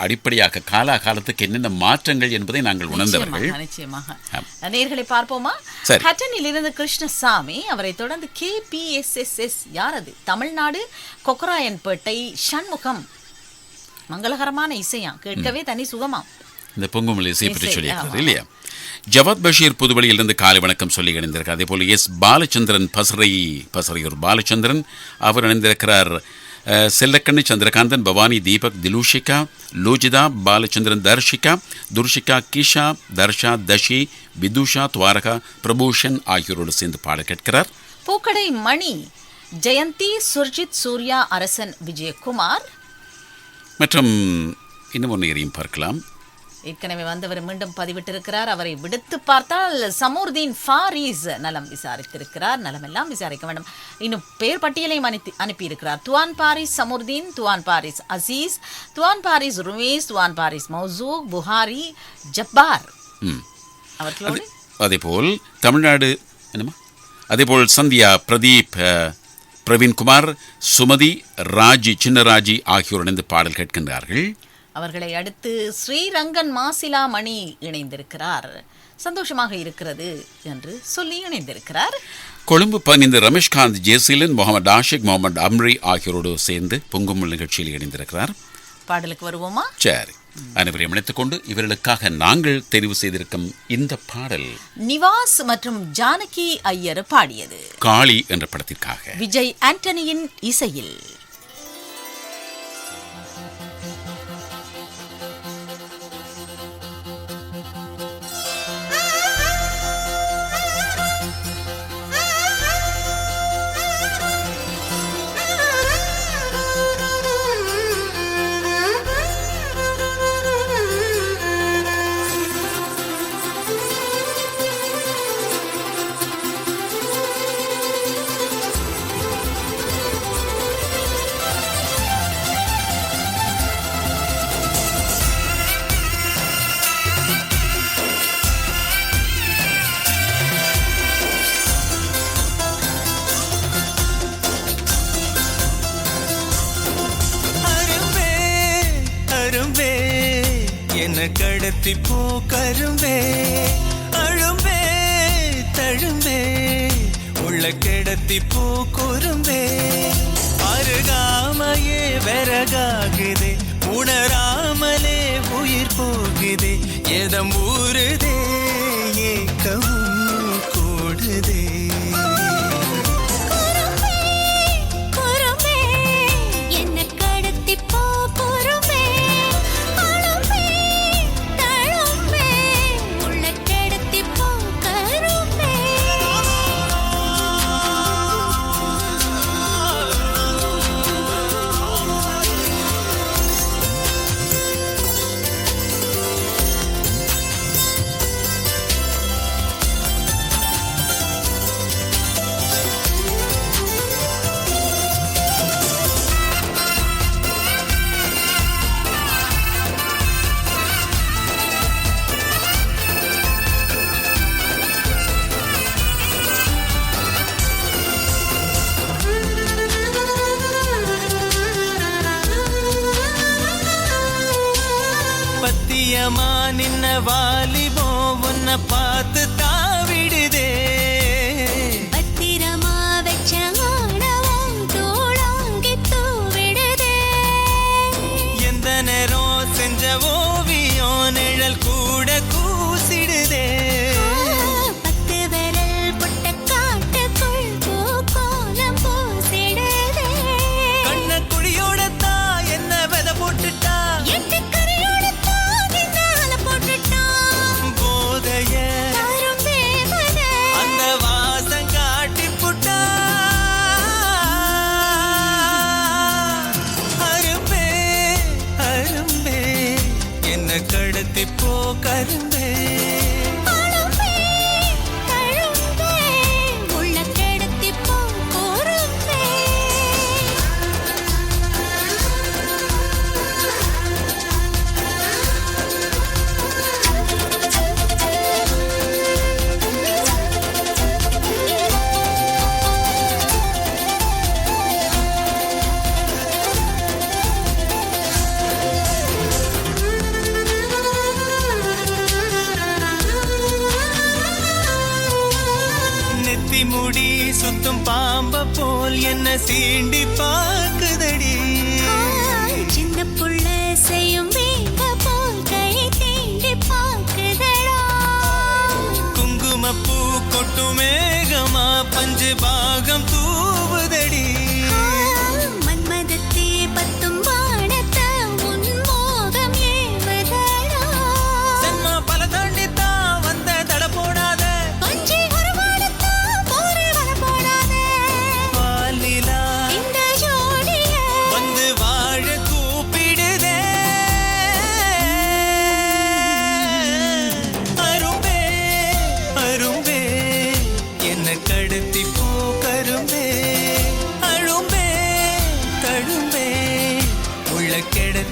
அடிப்படையாக காலத்துக்கு என்னென்ன மாற்றங்கள் என்பதை நாங்கள் உணர்ந்தவர்கள். நிச்சயமாக நேர்களை பார்ப்போமா? ஹட்டனில் இருந்து கிருஷ்ணசாமி, அவரை தொடர்ந்து KPSSS, யார் அது? தமிழ்நாடு கொக்கராயன்பேட்டை சண்முகம். மங்களகரமான இசையா, கேட்கவே தனி சுகமா. இந்த பொங்குமலை இசை பற்றி சொல்லியிருக்கிறது இல்லையா? ஜவாத் பஷீர் புதுவெளியிலிருந்து காலை வணக்கம் சொல்லி இணைந்திருக்கிறார். அதே போல எஸ் பாலச்சந்திரன், பசறையூர் பாலச்சந்திரன், அவர் இணைந்திருக்கிறார். செல்லக்கண்ணி, சந்திரகாந்தன், பவானி, தீபக், திலூஷிகா, லோஜிதா, பாலச்சந்திரன், தர்ஷிகா, துர்ஷிகா, கிஷா, தர்ஷா, தஷி, விதுஷா, துவாரகா, பிரபூஷன் ஆகியோரோடு சேர்ந்து பாட கேட்கிறார். பூக்கடை மணி, ஜெயந்தி, சுர்ஜித், சூர்யா, அரசன், விஜயகுமார் மற்றும் இன்னும் ஒன்றையும் பார்க்கலாம். ஏற்கனவே வந்தவர் மீண்டும் பதிவிட்டிருக்கிறார். அவரை விடுத்து பார்த்தால் சமூர்தீன் ஃபாரீஸ் நலம் விசாரித்திருக்கிறார். நலமெல்லாம் விசாரிக்க வேண்டும். இன்னும் பேர் பட்டியலையும் அனுப்பியிருக்கிறார். துவான் Paris சமூர்தீன், துவான் Paris Azeez, துவான் Paris Rumesh, துவான் Paris மௌசூக், Bukhari, Jabbar அவர்களோடு. அதேபோல் தமிழ்நாடு என்னமா, அதேபோல் சந்தியா, பிரதீப், பிரவீன்குமார், சுமதி, ராஜி, சின்னராஜி ஆகியோர் இணைந்து பாடல் கேட்கின்றார்கள். அவர்களை அடுத்து ஸ்ரீரங்கன் மாசிலா மணி இணைந்திருக்கிறார். சந்தோஷமாக இருக்கிறது என்று சொல்லி இணைந்திருக்கிறார். கொழும்பு 15 ரமேஷ்காந்த், ஜேசிலன், முகமது ஆஷிக், முகமது அம்ரி ஆகியோரோடு சேர்ந்து பொங்குமல் நிகழ்ச்சியில் இணைந்திருக்கிறார். பாடலுக்கு வருவோமா? சரி, அனைவரையும் இணைத்துக் கொண்டு இவர்களுக்காக நாங்கள் தெரிவு செய்திருக்கும் இந்த பாடல் நிவாஸ் மற்றும் ஜானகி ஐயர் பாடியது. காளி என்ற படத்திற்காக விஜய் ஆண்டனியின் இசையில். கடத்தி போ கரும்பே, அழும்பே தழும்பே, உள்ள கிடத்தி போ குறும்பே, அருகாமையே விறகாகுதே, உணராமலே உயிர் போகுதே, எதம் ஊறுதே, ஏக்கவும் கூடுதே. நின்ன வாலிபோ உன்னை பார்த்து தாவிடுதே, பத்திரமா வச்ச ஆணவம் தூளாங்கி தூவிடுதே, எந்த நேரம் செஞ்ச ஓவியம் நிழல் கூட கூசிடுதே, 10 விரல் புட்ட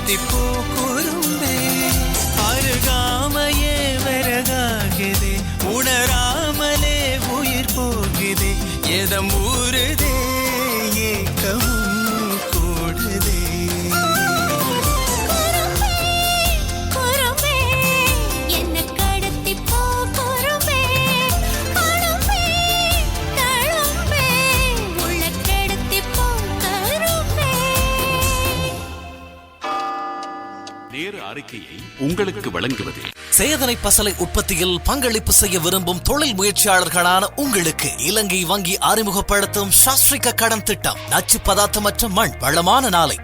தித்திப்பூ குறும்பே அருகாமையே விறகாகுதே உணராமலே உயிர் போகுதே எதம் ஊறுதே ஏக்கமும் கூடுதே நேர அறிக்கையை உங்களுக்கு வழங்குவது சேதனை பசலை உற்பத்தியில் பங்களிப்பு செய்ய விரும்பும் தொழில் முயற்சியாளர்களான உங்களுக்கு இலங்கை வங்கி அறிமுகப்படுத்தும் சாஸ்திரிக கடன் திட்டம். நச்சு பதார்த்தமற்ற மண் வளமான நாளை.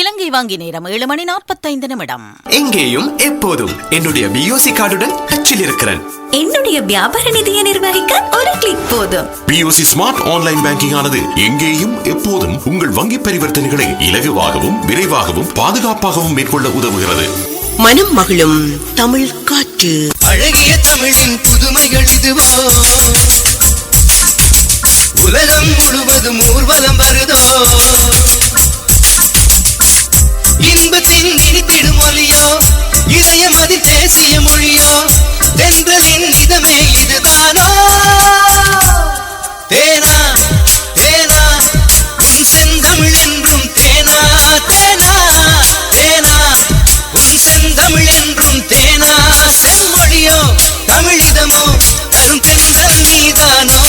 இலங்கை வங்கி நேரம் 7:45. எங்கேயும் எப்போதும் என்னுடைய பியூசி கார்டுடன் டச்சில் இருக்கிறேன். என்னுடைய வியாபார நிதியை நிர்வகிக்க ஒரு கிளிக் போதும். பியூசி ஸ்மார்ட் ஆன்லைன் பேங்கிங் ஆனது எங்கேயும் எப்போதும் உங்கள் வங்கி பரிவர்த்தனைகளை இலகுவாகவும் விரைவாகவும் பாதுகாப்பாகவும் மேற்கொள்ள உதவுகிறது. மனம் மகிழும் தமிழ் காற்று. அழகிய தமிழின் புதுமைகள் இதுவோ உலகம் முழுவதும் ஊர்வலம் வருதோ இன்பத்தின் இனித்திடும் மொழியோ இதயம் அதில் பேசிய மொழியோ தென்றலின் இதமே இதுதானோ தேனா தேனா உன் செந்தமிழ் என்றும் தேனா தேனா தேனா உன் செந்தமிழ் என்றும் தேனா செம்மொழியோ தமிழிதமோ தரும் தென்றல் நீதானோ.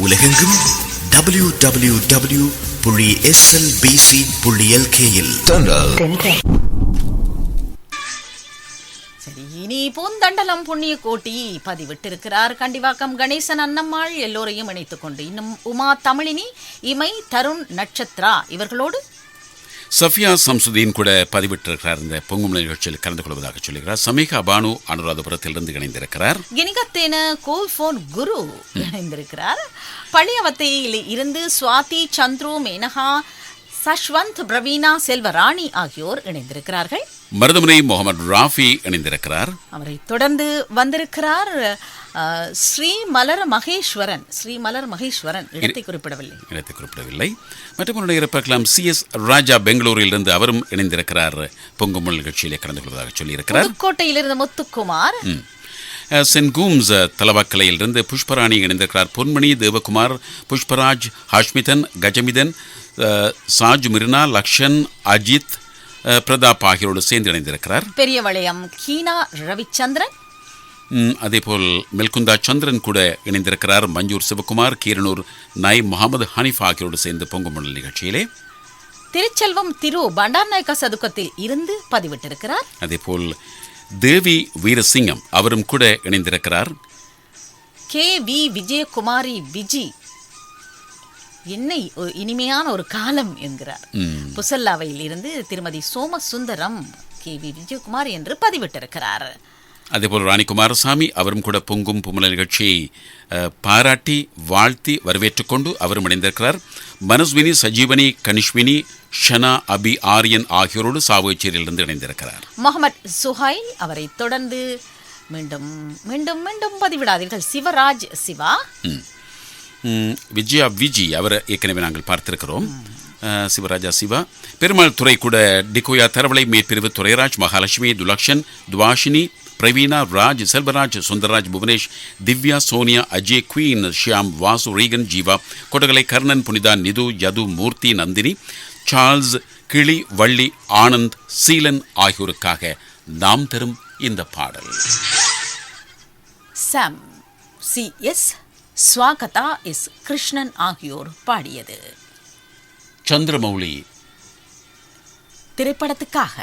உலகெங்கும் www.slbc.lk-ல் சரி, இனி பூந்தண்டலம் புண்ணிய கோட்டி பதிவிட்டிருக்கிறார் கண்டிவாக்கம் கணேசன் அன்னம்மாள். எல்லோரையும் இணைத்துக் கொண்டு இன்னும் உமா தமிழினி, இமை, தருண், நட்சத்ரா இவர்களோடு சஃபியா சம்சுதீன் கூட பதிவிட்டிருக்கிறார். இந்த பொங்குமலை நிகழ்ச்சியில் கலந்து கொள்வதாக சொல்லுகிறார். சமீகா பானு அனுராதபுரத்திலிருந்து இணைந்திருக்கிறார். கினிகத்தேன கோல்போன் குரு இணைந்திருக்கிறார். பழையவத்தையில் இருந்து சுவாதி, சந்துரு, மேனகா, சஷ்வந்த், பிரவீனா, செல்வராணி ஆகியோர் இணைந்திருக்கிறார்கள். மருதமுனை முகமது ராஃபி இணைந்திருக்கிறார். அவரை தொடர்ந்து வந்திருக்கிறார் ஸ்ரீமலர் மகேஸ்வரன். ஸ்ரீமலர் மகேஸ்வரன் இடத்தை குறிப்பிடவில்லை. மற்றும் பார்க்கலாம் CS ராஜா பெங்களூரிலிருந்து அவரும் இணைந்திருக்கிறார். பொங்குமல் நிகழ்ச்சியிலே கலந்து கொள்வதாக சொல்லியிருக்கிறார். புதுக்கோட்டையிலிருந்து முத்துக்குமார். சென்ட் கூம்ஸ் தலவாக்கலையிலிருந்து புஷ்பராணி இணைந்திருக்கிறார். பொன்மணி, தேவகுமார், புஷ்பராஜ், ஹாஷ்மிதன், கஜமிதன், சாஜ், மிர்னா, லக்ஷன், அஜித், பிரதாப் ஆகியோரோடு சேர்ந்து இணைந்திருக்கிறார். பெரியவளையம் கீனா ரவிச்சந்திரன், அதேபோல் மெல்குந்தா சந்திரன் கூட இணைந்திருக்கிறார். மஞ்சூர் சிவகுமார், கீரனூர் நாய் முகமது ஹனீஃப் ஆகியோரோடு சேர்ந்து பொங்குமணல் நிகழ்ச்சியிலே. திருச்செல்வம் திரு பண்டார்நாயக்க சதுக்கத்தில் இருந்து பதிவிட்டிருக்கிறார். அதேபோல் தேவி வீரசிங்கம் அவரும் கூட இணைந்திருக்கிறார். KV விஜயகுமாரி விஜி, என்னை இனிமையான ஒரு காலம் என்கிறார். புசல்லாவையில் இருந்து திருமதி சோமசுந்தரம் KV விஜயகுமார் என்று பதிவிட்டிருக்கிறார். அதேபோல் ராணி குமாரசாமி அவரும் கூட பொங்கும் புமல நிகழ்ச்சியை பாராட்டி வாழ்த்தி வரவேற்றுக் கொண்டு அவரும் இணைந்திருக்கிறார். மனஸ்வினி, சஜீவனி, கனிஷ்வினி, ஷனா, அபி, ஆரியன் ஆகியோரோடு சாவுச்சேரியிலிருந்து இணைந்திருக்கிறார். முகமது சுஹைல் அவரை தொடர்ந்து மீண்டும் மீண்டும் மீண்டும் பதிவிடாதீர்கள் சிவராஜ் சிவா. விஜயா விஜி அவர் ஏற்கனவே நாங்கள் பார்த்திருக்கிறோம். சிவராஜா சிவா. பெருமாள் துறை கூட டிகோயா தரவளை மேற்பிரிவு துரைராஜ், மகாலட்சுமி, துலக்ஷன், துவாஷினி, பிரவீனா, ராஜ், செல்வராஜ், சுந்தரராஜ், புவனேஷ், திவ்யா, சோனியா, அஜய், குயின், ஷியாம், வாசு, ரீகன், ஜீவா, கொடகலை, கர்ணன், புனிதா, நிது, யது, மூர்த்தி, நந்தினி, சார்ல்ஸ், கிளி, வள்ளி, ஆனந்த், சீலன் ஆகியோருக்காக நாம் தரும் இந்த பாடல். சாம் CS ஸ்வாகதா எஸ் கிருஷ்ணன் ஆகியோர் பாடியது. சந்திரமௌலி திரைப்படத்துக்காக.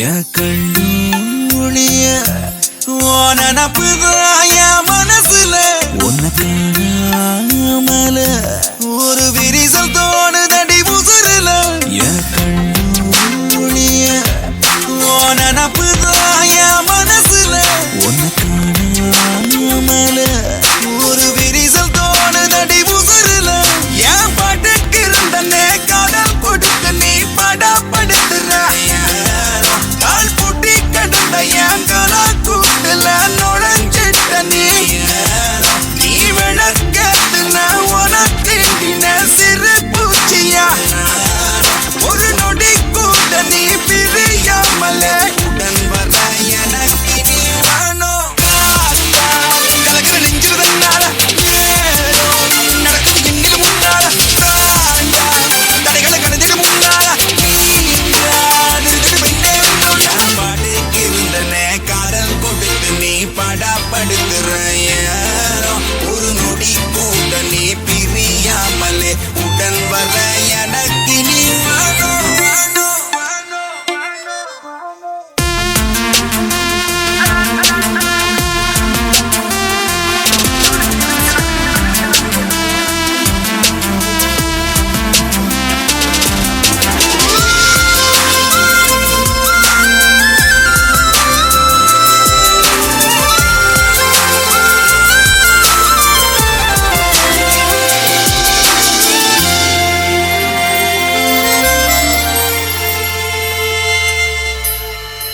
என் கண்ணூழிய ஓனப்புதான் என் மனசுல உன்னை காணாமல ஒரு விரிசல் தோணுதடி உசுரல என் கண்ணூழிய ஓனப்புதான் என் மனசுல உன்னை காணாமல ஒரு விரிசல் தோணுதடி உசுரல என் பாட்டுக்கு இருந்தனே காதல் கொடுத்து நீ படப்படுத்துற கால் பூட்டி கடந்த என் கலா கூட்டல நுழைஞ்சிட்ட நீ விளக்கத்துல உனக்கு சிறு பூச்சியா ஒரு நொடி கூட நீ பிரியாமல உடன் வர எனக்கு நீ வேணும் கலக்கிற நெஞ்சிருந்தனால நடக்குது இன்னில் முன்னால தடைகளை கடந்துட்டு முன்னால பாட்டுக்கு இருந்தனே காதல் கொடுத்து நீ படப்படுத்துற ஒரு நொடி கூட நீ பிரியாமலே உடன் வர எனக்கு நீ வேணும்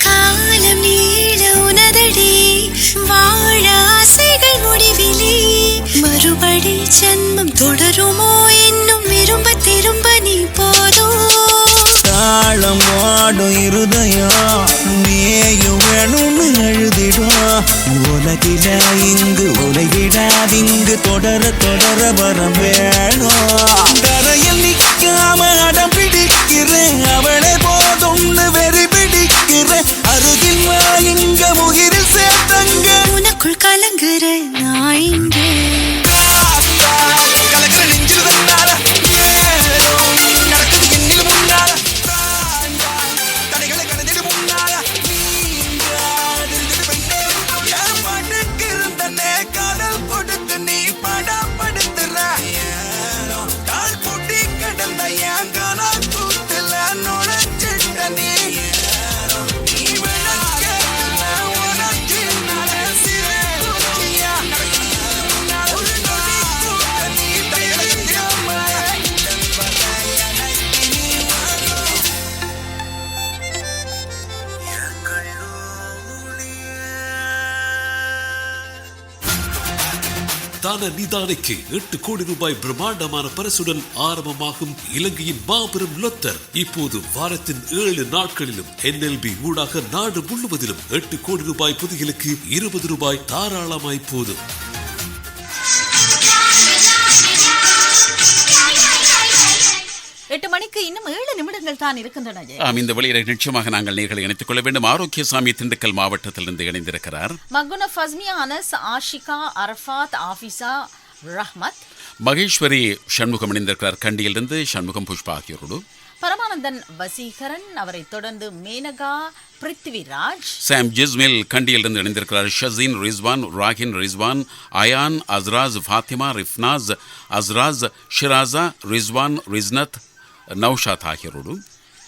காலம் நீள உனதடி வாழ ஆசைகள் முடிவிலே மறுபடி ஜன்மம் தொடருமோ இன்னும் விரும்ப திரும்ப நீ போதும் தாளம் வாடும் இருதயம் நீயும் வேணும்னு எழுதிடும் உலகில இங்கு உலகிடாதிங்கு தொடர தொடர வர வேணும் தரையில் நிற்காம அடம் பிடிக்கிறேன் அவளை போதும்னு வெறி பிடிக்கிறேன் அருகில் இங்க முகிரில் சேர்த்தங்க உனக்குள் கலங்குற நான் இங்கே கலக்கிற நெஞ்சில் தன்னால நடக்குது என்னில் முன்னால தடைகளை கடந்திடு முன்னால என் பாட்டுக்கு இருந்தனே காதல் கொடுத்து நீ படப்படுத்துற கால் பூட்டி கடந்த என் கலா கூட்டல நுழைஞ்சிட்ட நீ விளக்கத்துல உனக்கு சிறு பூச்சியா ஒரு நொடி கூட நீ தயங்காம எனக்கு நீ வேணும் என் தான நிதானைக்கு 8 கோடி ரூபாய் பிரம்மாண்டமான பரிசுடன் ஆரம்பமாகும் இலங்கையின் மாபெரும் லொத்தர் இப்போது வாரத்தின் 7 நாட்களிலும் NLB ஊடாக நாடு முழுவதிலும் 8 கோடி ரூபாய் பொதிகளுக்கு 20 ரூபாய் தாராளமாய் போதும். 8 மணிக்கு இன்னும் 7 நிமிடங்கள் தான் இருக்கின்றன. இந்த வழியில நிச்சயமாக நாங்கள் நேர்களை இணைத்துக் கொள்ள வேண்டும். ஆரோக்கியசாமி திண்டுக்கல் மாவட்டத்திலிருந்து இணைந்திருக்கிறார். மகுன ஃபஸ்மியா அனஸ், ஆஷிகா, அரஃபாத், ஆஃபிசா, ரஹ்மத். மகேஸ்வரி சண்முகம் இணைந்திருக்கிறார் கண்டியிலிருந்து. சண்முகம், புஷ்பா ஆகியோரோடு. பரமானந்தன் வசீகரன், அவரை தொடர்ந்து மேனகா, பிருத்திவிராஜ். சாம் ஜிஸ்மில் கண்டியிலிருந்து இணைந்திருக்கிறார். ஷசீன், ரிஸ்வான், ராகின், ரிஸ்வான், அயான், அஸ்ராஸ், ஃபாத்திமா, ரிஃப்னாஸ், அஸ்ராஸ், ஷிராசா, ரிஸ்வான், ரிஸ்னத், நௌஷாத் ஆகியோரோடு.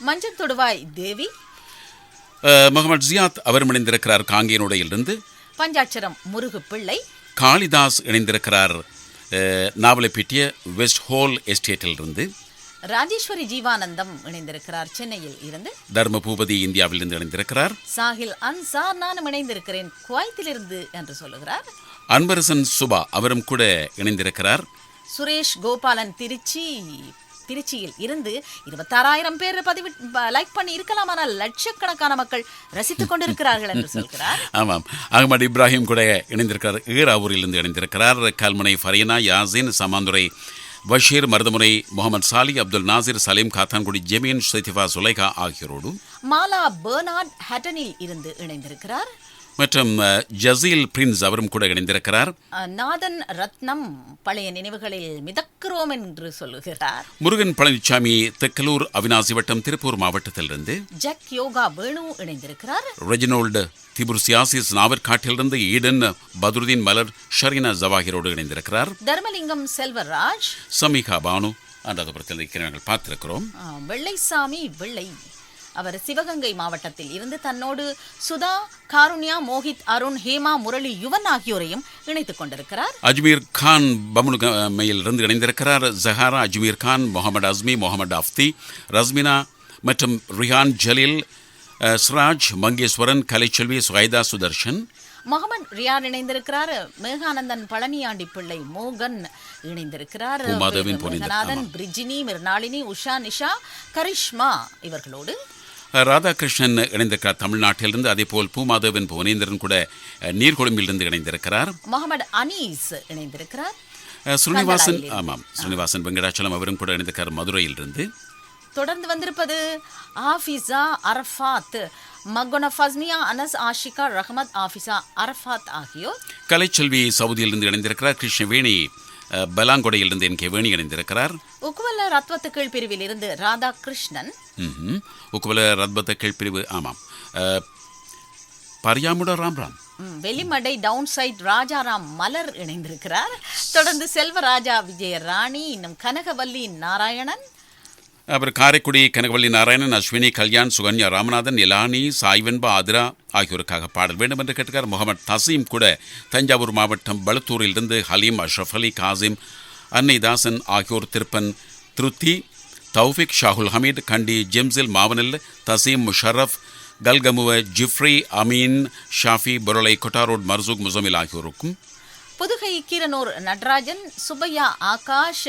மஞ்சள் தொடுவாய் தேவி. முகமது ஜியாத் அவர் இணைந்திருக்கிறார் காங்கேயனுடையிலிருந்து. பஞ்சாட்சரம் முருகு பிள்ளை. காளிதாஸ் இணைந்திருக்கிறார் நாவலைப்பீட்டிய வெஸ்ட் ஹோல் எஸ்டேட்டிலிருந்து. ராஜேஸ்வரி ஜீவானந்தம் இணைந்திருக்கிறார் சென்னையில் இருந்து. தர்மபூபதி இந்தியாவிலிருந்து இணைந்திருக்கிறார். சாஹில் அன்சார், நானும் இணைந்திருக்கிறேன் குவைத்திலிருந்து என்று சொல்லுகிறார். அன்பரசன் சுபா அவரும் கூட இணைந்திருக்கிறார். சுரேஷ் கோபாலன் திருச்சியில் இருந்து 26,000 பேர் லைக் பண்ணி இருக்கலாம், ஆனால் லட்சக்கணக்கான மக்கள் ரசித்துக் கொண்டிருக்கிறார்கள் என்று சொல்கிறார். ஆமாம், அகமது இப்ராஹிம் கூட இணைந்திருக்கிறார். ஈராவூரிலிருந்து இணைந்திருக்கிறார். கல்முனை ஃபரீனா, யாசின், சமாந்துரை பஷீர், மருதமுனை முகமது சாலி, அப்துல் நாசிர், சலீம், காத்தான்குடி ஜெமீன், ஷைதிஃபா, சுலைகா ஆகியோரோடு. மாலா பெர்னார்ட் ஹட்டனில் இருந்து இணைந்திருக்கிறார். மற்றும் ஜசீல் பிரின்ஸ் அவரும் கூட இணைந்திருக்கிறார். நாதன் ரத்னம் பழைய நினைவுகளில் மிதக்கிறோம் என்று சொல்லுகிறார். முருகன் பழனிசாமி தெக்கலூர் அவினாசி வட்டம் திருப்பூர் மாவட்டத்திலிருந்து. ஜக் யோகா வேணு இணைந்திருக்கிறார். ரெஜினோல்டு திபுர் சியாசிஸ் நாவற்காட்டிலிருந்து ஈடன் பத்ருதீன் மலர் ஷரீனா ஜவாஹிரோடு இணைந்திருக்கிறார். தர்மலிங்கம் செல்வராஜ், சமிகா பானு அனுராதபுரத்தில் நாங்கள் பார்த்திருக்கிறோம். வெள்ளைசாமி வெள்ளை அவர் சிவகங்கை மாவட்டத்தில் இருந்து தன்னோடு சுதா, காருண்யா, மோஹித், அருண், ஹேமா, முரளி, யுவன் ஆகியோரையும் இணைத்துக் கொண்டிருக்கிறார். அஜ்மீர் கான் பமுனுமையில் இருந்து இணைந்திருக்கிறார். ஜஹாரா, அஜ்மீர் கான், முகமது அஸ்மி, முகமது அஃப்தி, ரஸ்மினா மற்றும் ரிஹான் ஜலீல், ஸ்ராஜ், மங்கேஸ்வரன், கலைச்செல்வி, சுஹைதா, சுதர்ஷன். முகமது ரியான் இணைந்திருக்கிறார். மேகானந்தன், பழனியாண்டி பிள்ளை, மோகன் இணைந்திருக்கிறார். மேகநாதன், பிரிஜினி, மிர்னாளினி, உஷா, நிஷா, கரிஷ்மா இவர்களோடு. ராதாகிருஷ்ணன் இணைந்திருக்கிறார் தமிழ்நாட்டிலிருந்து. அதேபோல் பூமாதவன் புவனேந்திரன் கூட நீர்கொழும்பிலிருந்து இணைந்திருக்கிறார். முகமது அனீஸ் இணைந்திருக்கிறார். ஸ்ரீனிவாசன், ஆமாம், ஸ்ரீனிவாசன் வெங்கடாச்சலம் அவரும் கூட இணைந்திருக்கிறார் மதுரையிலிருந்து. தொடர்ந்து வந்திருப்பது ஆஃபிஸா அரஃபாத், மகோனா ஃபஸ்மியா, அனஸ், ஆஷிகா, ரஹமத், ஆஃபிஸா அரஃபாத் ஆகியோர். கலைச்செல்வி சவுதியிலிருந்து இணைந்திருக்கிறார். கிருஷ்ணவேணி பலாங்கொடையிலிருந்து என் கே வேணி இணைந்திருக்கிறார். உக்குவல ரத்வத்து கீழ் பிரிவில் இருந்து ராதாகிருஷ்ணன். உக்குவல ரத்வத்து கீழ் பிரிவு, ஆமாம், பரியாமுட ராம்ராம். வெளிமடை டவுன் சைட் ராஜாராம் மலர் இணைந்திருக்கிறார். தொடர்ந்து செல்வராஜா, விஜயராணி, இன்னும் கனகவல்லி நாராயணன், அப்புறம் காரைக்குடி கனகவல்லி நாராயணன், அஸ்வினி, கல்யாண், சுகன்யா, ராமநாதன், இலானி, சாய்வன்பா, ஆதிரா ஆகியோருக்காக பாடல் வேண்டும் என்று கேட்டுக்கார். முகமது தசீம் கூட தஞ்சாவூர் மாவட்டம் பளுத்தூரிலிருந்து. ஹலீம், அஷ்ரஃப் அலி, காசிம், அன்னைதாசன் ஆகியோர் திருப்பன், திருத்தி, தௌஃபிக், ஷாகுல் ஹமீத், கண்டி, ஜெம்சில், மாவனல், தசீம், முஷரஃப், கல்கமுவ, ஜிஃப்ரி, அமீன், ஷாஃபி, பொருளை, கொட்டாரோட், மர்சூக், முசமில் ஆகியோருக்கும். புதுகை கீரனூர் நடராஜன், சுப்பையா, ஆகாஷ்,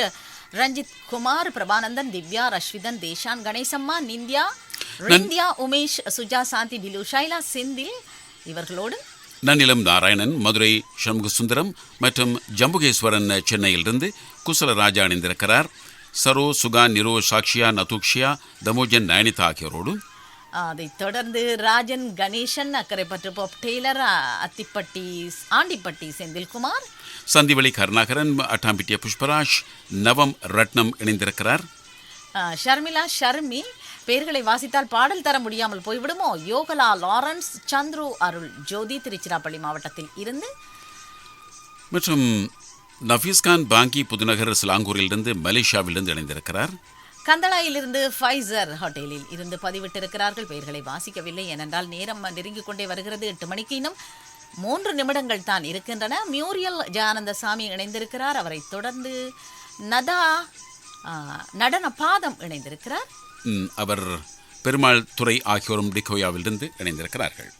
ரஞ்சித் குமார், பிரபானந்தன், திவ்யா, ரஷ்விதன், தேஷான், கணேசம்மா, நிந்தியா, ரிந்தியா, உமேஷ், சுஜா, சாந்தி, பிலு, ஷைலா, செந்தில் இவர்களோடு. நன்னிலம் நாராயணன், மதுரை சண்முகசுந்தரம் மற்றும் ஜம்புகேஸ்வரன் சென்னையிலிருந்து. குசலராஜா இணைந்திருக்கிறார். சரோ, சுகா, நிரோ, சாக்ஷியா, நதுக்ஷியா, தமோஜன், நயனிதா ஆகியோரோடு. அதைத் தொடர்ந்து ராஜன், கணேசன், அக்கரைப்பற்று பாப் டெய்லர், அத்திப்பட்டி, ஆண்டிப்பட்டி செந்தில்குமார், சந்திவெளி கருணாகரன், அட்டாம்பிட்டிய புஷ்பராஜ், நவம் ரட்னம் இணைந்திருக்கிறார். ஷர்மிளா, ஷர்மி பெயர்களை வாசித்தால் பாடல் தர முடியாமல் போய்விடுமோ. யோகலா, லாரன்ஸ், சந்துரு, அருள், ஜோதி திருச்சிராப்பள்ளி மாவட்டத்தில் இருந்து. மற்றும் நஃபீஸ்கான் பாங்கி புதுநகர் சிலாங்கூரிலிருந்து மலேசியாவிலிருந்து இணைந்திருக்கிறார். கந்தளாயிலிருந்து ஃபைசர் ஹோட்டலில் இருந்து பதிவிட்டிருக்கிறார்கள். பெயர்களை வாசிக்கவில்லை, ஏனென்றால் நேரம் நெருங்கிக் கொண்டே வருகிறது. 8 மணிக்கு இன்னும் 3 நிமிடங்கள் தான் இருக்கின்றன. மியூரியல் ஜானந்தசாமி இணைந்திருக்கிறார். அவரை தொடர்ந்து நதா நடன பாதம் இணைந்திருக்கிறார். அவர் பெருமாள் துறை ஆகியோரும் டிகோயாவிலிருந்து இணைந்திருக்கிறார்கள்.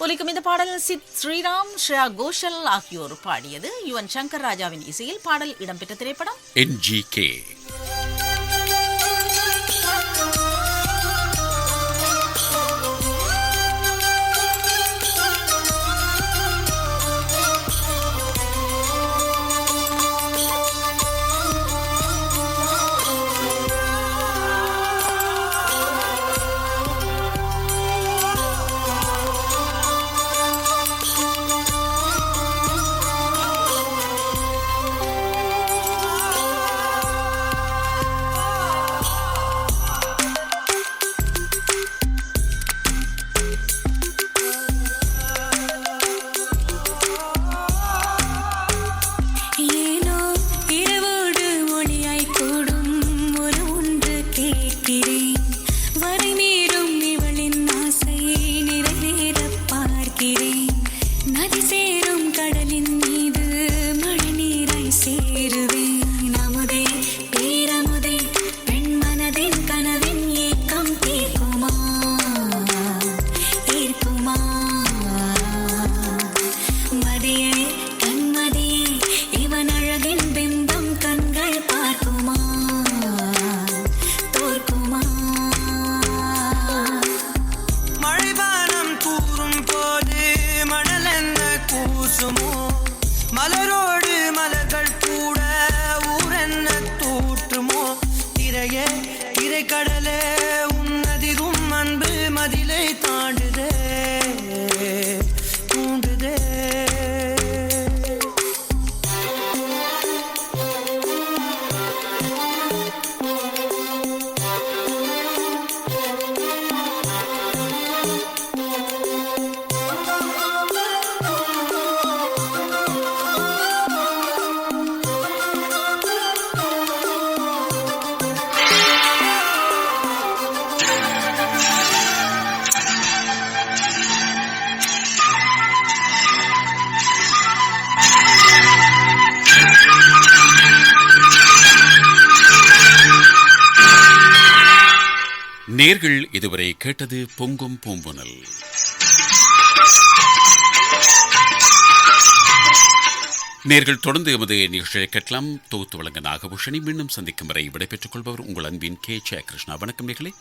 ஒலிக்கும் இந்த பாடல் சித் ஸ்ரீராம், ஸ்ரேயா கோஷல் ஆகியோர் பாடியது. யுவன் சங்கர் ராஜாவின் இசையில் பாடல் இடம்பெற்ற திரைப்படம் NGK. கூசுமோ மலரோடு மலர்கள் கூட ஊரென்ன தூற்றுமோ திரையே திரைக்கடலே உன்னதிரும் அன்பு மதிலை தாண்டுதே தூண்டுதே நேர்கள் இதுவரை கேட்டது பொங்கும் பூம்புனல். நேர்கள் தொடர்ந்து எமது நிகழ்ச்சியை கேட்கலாம். தொகுத்து வழங்க நாகபூஷணி. மீண்டும் சந்திக்கும் வரை விடைபெற்றுக் கொள்பவர் உங்கள் அன்பின் கே. ஜெயகிருஷ்ணா. வணக்கம் நேர்களே.